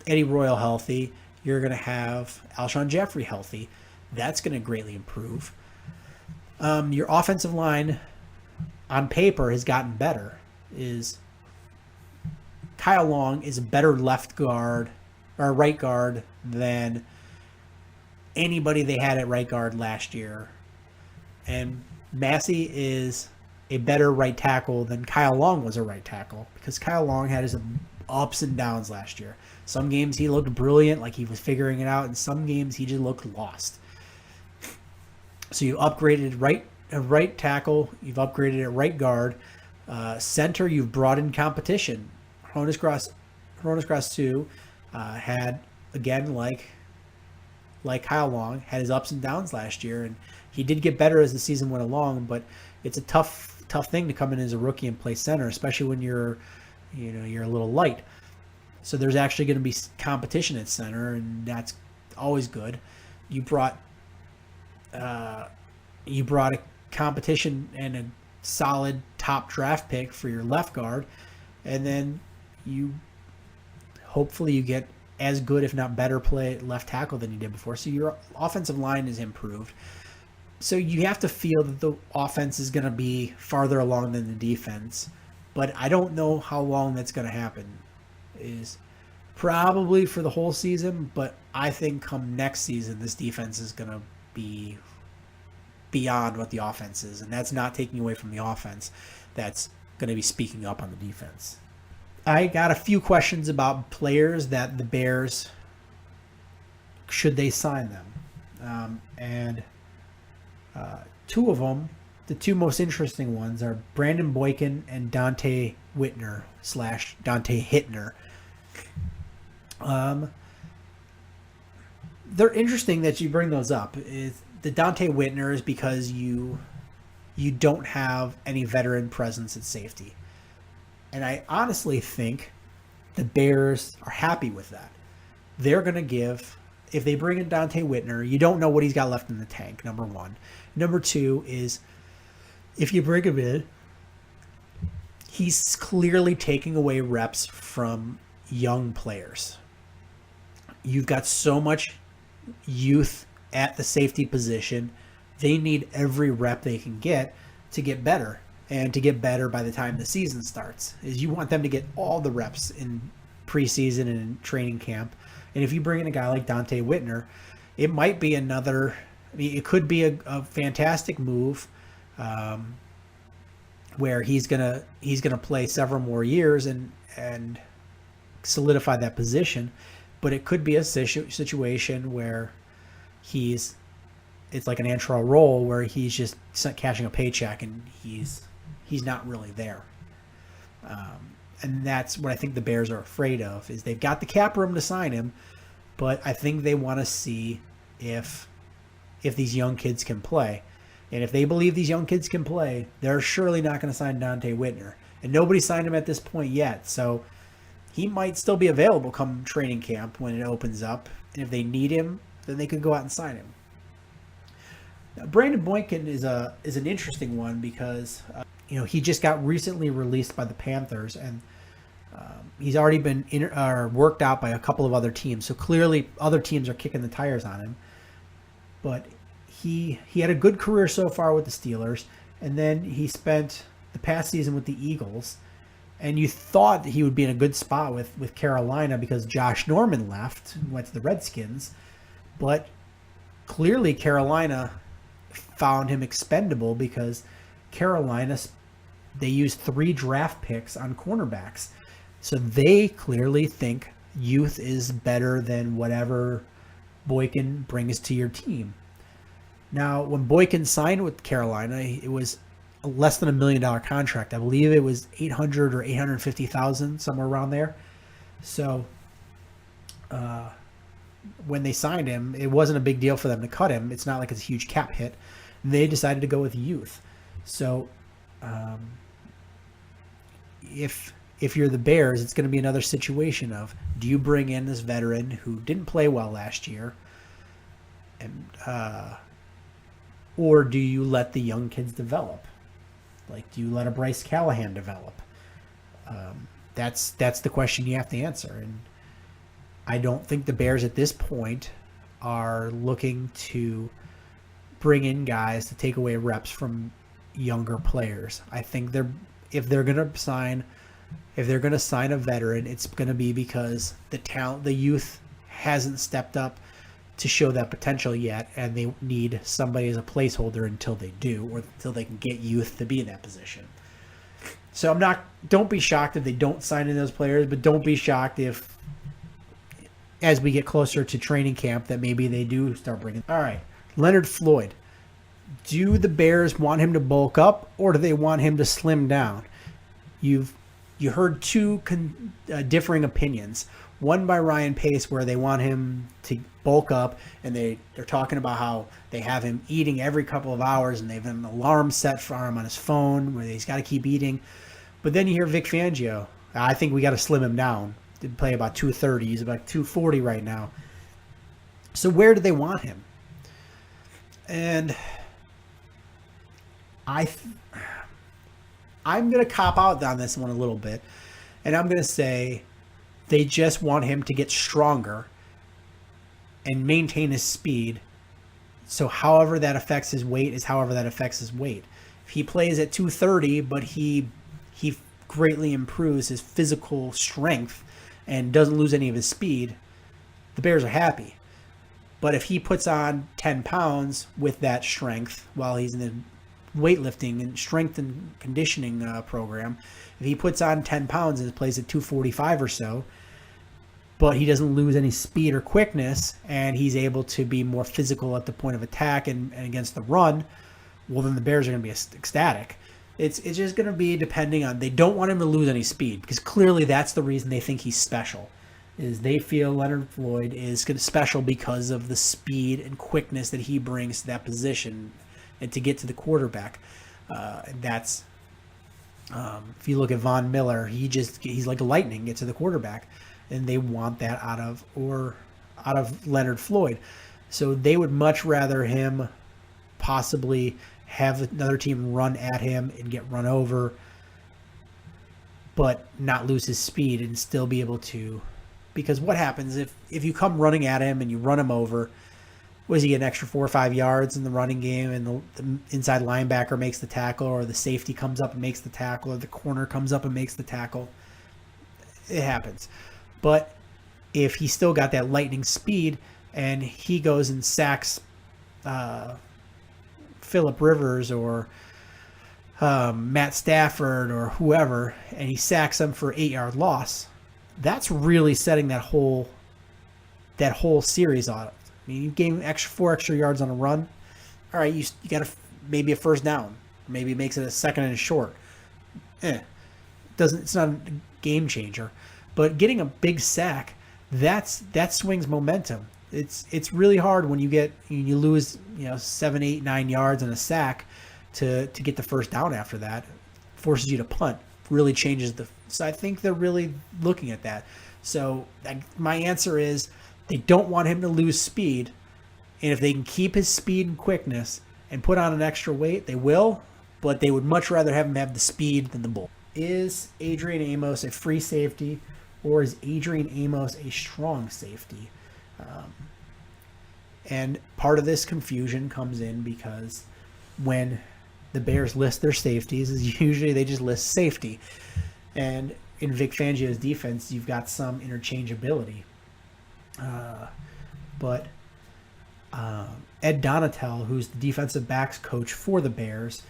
Eddie Royal healthy. You're going to have Alshon Jeffrey healthy. That's going to greatly improve. Your offensive line on paper has gotten better. Kyle Long is a better left guard or right guard than anybody they had at right guard last year. And Massey is a better right tackle than Kyle Long was a right tackle, because Kyle Long had his ups and downs last year. Some games he looked brilliant, like he was figuring it out, and some games he just looked lost. So you upgraded right tackle, you've upgraded at right guard. Center, you've brought in competition. Hronis Grasu had, again, like Kyle Long, had his ups and downs last year, and he did get better as the season went along, but it's a tough thing to come in as a rookie and play center, especially when you're a little light. So there's actually going to be competition at center, and that's always good. You brought a competition and a solid top draft pick for your left guard, and then hopefully you get as good, if not better, play at left tackle than you did before. So your offensive line is improved. So you have to feel that the offense is going to be farther along than the defense, but I don't know how long that's going to happen. Is probably for the whole season, but I think come next season, this defense is going to be beyond what the offense is, and that's not taking away from the offense. That's going to be speaking up on the defense. I got a few questions about players that the Bears, should they sign them? And two of them, the two most interesting ones, are Brandon Boykin and Dante Whitner / Dante Hittner. They're interesting that you bring those up. The Dante Whitner is because you don't have any veteran presence at safety. And I honestly think the Bears are happy with that. They're going to give, if they bring in Dante Whitner, you don't know what he's got left in the tank, number one. Number two is, if you bring him in, he's clearly taking away reps from young players. You've got so much youth at the safety position. They need every rep they can get to get better, and to get better by the time the season starts. Is you want them to get all the reps in preseason and in training camp. And if you bring in a guy like Dante Whitner, it might be another. I mean, it could be a fantastic move, where he's gonna play several more years and solidify that position. But it could be a situation where it's like an Antrell role where he's just cashing a paycheck and he's not really there. And that's what I think the Bears are afraid of, is they've got the cap room to sign him, but I think they want to see if these young kids can play. And if they believe these young kids can play, they're surely not going to sign Dante Whitner. And nobody signed him at this point yet, so he might still be available come training camp when it opens up. And if they need him, then they could go out and sign him. Now, Brandon Boykin is an interesting one because he just got recently released by the Panthers, and he's already been worked out by a couple of other teams. So clearly, other teams are kicking the tires on him. But he had a good career so far with the Steelers, and then he spent the past season with the Eagles. And you thought that he would be in a good spot with Carolina because Josh Norman left and went to the Redskins. But clearly Carolina found him expendable because Carolina, they used 3 draft picks on cornerbacks. So they clearly think youth is better than whatever Boykin brings to your team. Now, when Boykin signed with Carolina, it was less than $1 million contract. I believe it was $800,000 or $850,000, somewhere around there. So when they signed him, it wasn't a big deal for them to cut him. It's not like it's a huge cap hit. They decided to go with youth. So if you're the Bears, it's going to be another situation of, do you bring in this veteran who didn't play well last year, and or do you let the young kids develop? Like, do you let a Bryce Callahan develop? That's the question you have to answer. And I don't think the Bears at this point are looking to bring in guys to take away reps from younger players. I think if they're going to sign a veteran, it's going to be because the youth hasn't stepped up to show that potential yet, and they need somebody as a placeholder until they do, or until they can get youth to be in that position. So don't be shocked if they don't sign in those players, but don't be shocked if, as we get closer to training camp, that maybe they do start bringing. All right, Leonard Floyd. Do the Bears want him to bulk up, or do they want him to slim down? You heard two differing opinions. One by Ryan Pace, where they want him to bulk up, and they're talking about how they have him eating every couple of hours, and they have an alarm set for him on his phone where he's got to keep eating. But then you hear Vic Fangio. I think we got to slim him down. Did play about 230. He's about 240 right now. So where do they want him? And I'm going to cop out on this one a little bit, and I'm going to say they just want him to get stronger and maintain his speed. So however that affects his weight is however that affects his weight. If he plays at 230, but he greatly improves his physical strength and doesn't lose any of his speed, the Bears are happy. But if he puts on 10 pounds with that strength while he's in the weightlifting and strength and conditioning program, if he puts on 10 pounds and plays at 245 or so, but he doesn't lose any speed or quickness, and he's able to be more physical at the point of attack and against the run, well, then the Bears are going to be ecstatic. It's just going to be depending on, they don't want him to lose any speed, because clearly that's the reason they think he's special, is they feel Leonard Floyd is special because of the speed and quickness that he brings to that position and to get to the quarterback. And that's If you look at Von Miller, he's like lightning, get to the quarterback, and they want that out of Leonard Floyd. So they would much rather him possibly have another team run at him and get run over, but not lose his speed and still be able to. Because what happens if you come running at him and you run him over? Was he get an extra 4 or 5 yards in the running game, and the inside linebacker makes the tackle, or the safety comes up and makes the tackle, or the corner comes up and makes the tackle? It happens. But if he still got that lightning speed and he goes and sacks Phillip Rivers or Matt Stafford or whoever, and he sacks them for 8-yard loss, that's really setting that whole series on it. I mean, you gain 4 extra yards on a run. All right, you got maybe a first down. Maybe it makes it a second and short. It's not a game changer. But getting a big sack, that swings momentum. It's really hard when you lose 7, 8, 9 yards and a sack to get the first down after that. Forces you to punt. Really changes so I think they're really looking at that. So my answer is they don't want him to lose speed, and if they can keep his speed and quickness and put on an extra weight, they will, but they would much rather have him have the speed than the bull. Is Adrian Amos a free safety, or is Adrian Amos a strong safety? And part of this confusion comes in because when the Bears list their safeties, is usually they just list safety. And in Vic Fangio's defense, you've got some interchangeability. But Ed Donatel, who's the defensive backs coach for the Bears,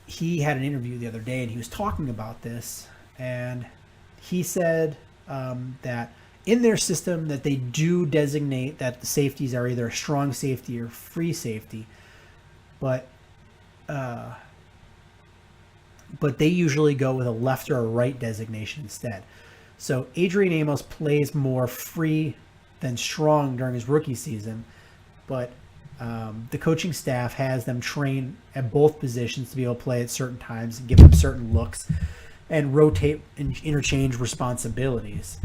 he had an interview the other day and he was talking about this, and he said that in their system that they do designate that the safeties are either a strong safety or free safety, but they usually go with a left or a right designation instead. So Adrian Amos plays more free than strong during his rookie season, but the coaching staff has them train at both positions to be able to play at certain times and give them certain looks and rotate and interchange responsibilities.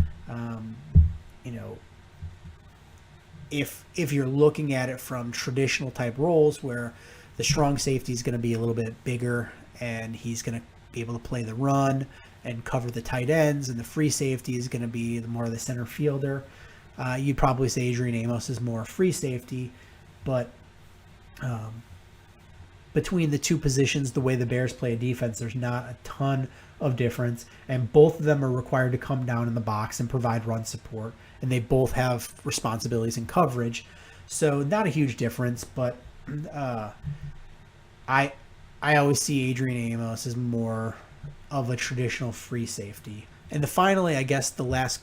If you're looking at it from traditional type roles where the strong safety is going to be a little bit bigger and he's going to be able to play the run and cover the tight ends, and the free safety is going to be more of the center fielder, you'd probably say Adrian Amos is more free safety. But between the two positions, the way the Bears play a defense, there's not a ton of difference, and both of them are required to come down in the box and provide run support, and they both have responsibilities in coverage, so not a huge difference. But I always see Adrian Amos as more of a traditional free safety. And finally, I guess the last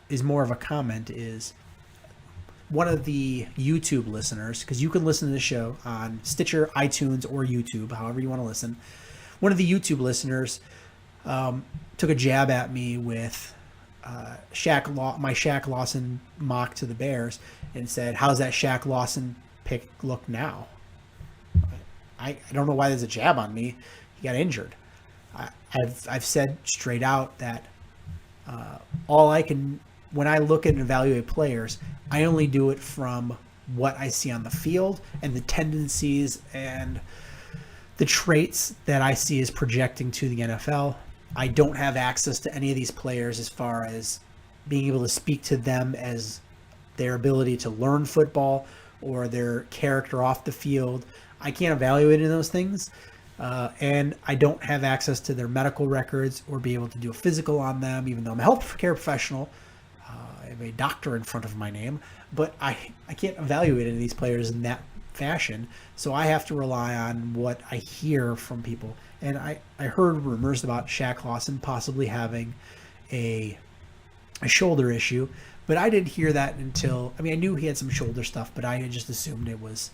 is more of a comment, is one of the YouTube listeners, because you can listen to the show on Stitcher, iTunes, or YouTube, however you want to listen. One of the YouTube listeners took a jab at me with my Shaq Lawson mock to the Bears and said, how's that Shaq Lawson pick look now? I don't know why there's a jab on me. He got injured. I've said straight out that when I look at and evaluate players, I only do it from what I see on the field and the tendencies and the traits that I see as projecting to the NFL. I don't have access to any of these players as far as being able to speak to them as their ability to learn football or their character off the field. I can't evaluate any of those things. And I don't have access to their medical records or be able to do a physical on them, even though I'm a health care professional. I have a doctor in front of my name, but I can't evaluate any of these players in that fashion. So I have to rely on what I hear from people. And I heard rumors about Shaq Lawson possibly having a shoulder issue, but I didn't hear that until, I knew he had some shoulder stuff, but I had just assumed it was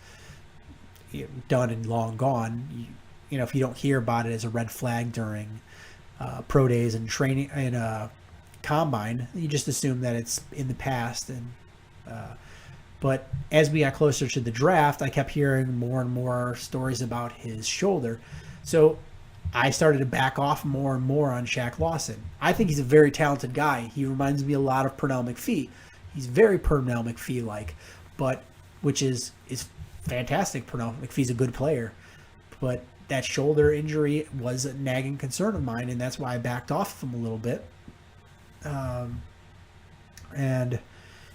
done and long gone. If you don't hear about it as a red flag during pro days and training and combine, you just assume that it's in the past. And but as we got closer to the draft, I kept hearing more and more stories about his shoulder. So I started to back off more and more on Shaq Lawson. I think he's a very talented guy. He reminds me a lot of Pernell McPhee. He's very Pernell McPhee-like, but which is fantastic. Pernell McPhee's a good player, but that shoulder injury was a nagging concern of mine, and that's why I backed off of him a little bit. And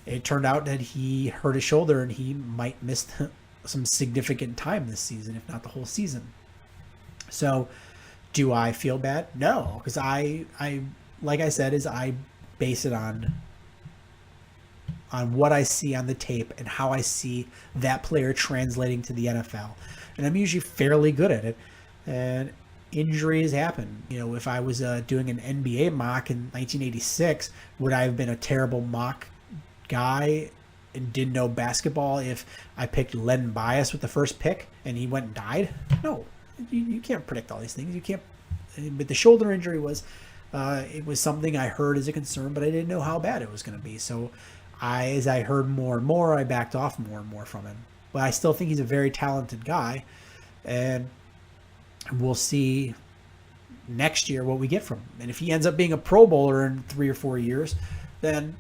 it turned out that he hurt his shoulder, and he might miss some significant time this season, if not the whole season. So, do I feel bad? No, because I like I said, is I base it on what I see on the tape and how I see that player translating to the NFL. And I'm usually fairly good at it. And injuries happen. You know, if I was doing an NBA mock in 1986, would I have been a terrible mock guy and didn't know basketball if I picked Len Bias with the first pick and he went and died? No. You can't predict all these things. You can't. But the shoulder injury was, it was something I heard as a concern, but I didn't know how bad it was going to be. So as I heard more and more, I backed off more and more from him. But I still think he's a very talented guy, and we'll see next year what we get from him. And if he ends up being a Pro Bowler in 3 or 4 years, then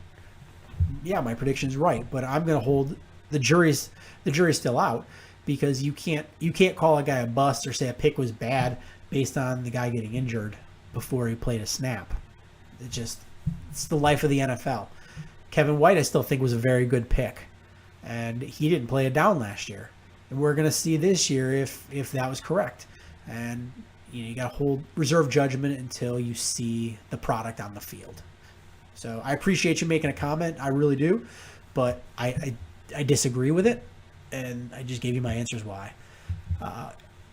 yeah, my prediction's right. But I'm going to hold the jury's still out, because you can't call a guy a bust or say a pick was bad based on the guy getting injured before he played a snap. It's the life of the NFL. Kevin White, I still think, was a very good pick, and he didn't play it down last year. And we're going to see this year if that was correct. And you got to hold reserve judgment until you see the product on the field. So I appreciate you making a comment, I really do, but I disagree with it, and I just gave you my answers why.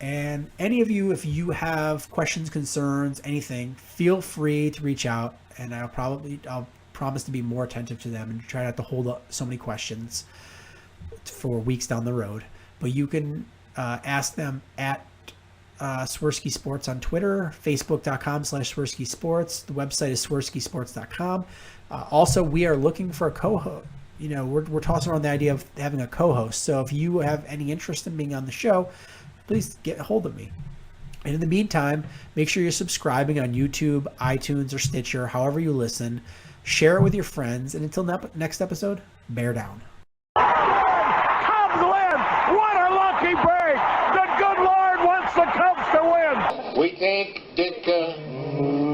And any of you, if you have questions, concerns, anything, feel free to reach out, and I'll promise to be more attentive to them and try not to hold up so many questions for weeks down the road. But you can ask them at Swerski Sports on Twitter, facebook.com/Swerski Sports. The website is swerskisports.com. Also, we are looking for a co-host. We're tossing around the idea of having a co-host. So if you have any interest in being on the show, please get a hold of me. And in the meantime, make sure you're subscribing on YouTube, iTunes, or Stitcher, however you listen. Share it with your friends. And until next episode, bear down. Cubs win! What a lucky break! The good Lord wants the Cubs to win! We thank Ditka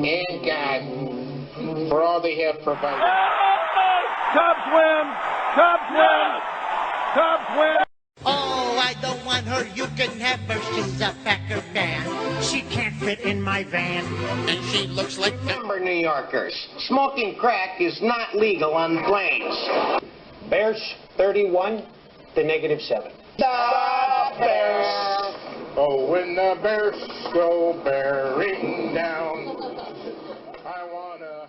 and God for all they have provided. Cubs win! Cubs win! Cubs win! Oh, I don't want her. You can have her. She's a Packer fan. She can't fit in my van. And she looks like number New Yorkers. Smoking crack is not legal on planes. Bears 31 to -7. The Bears. Oh, when the Bears go bearing down, I wanna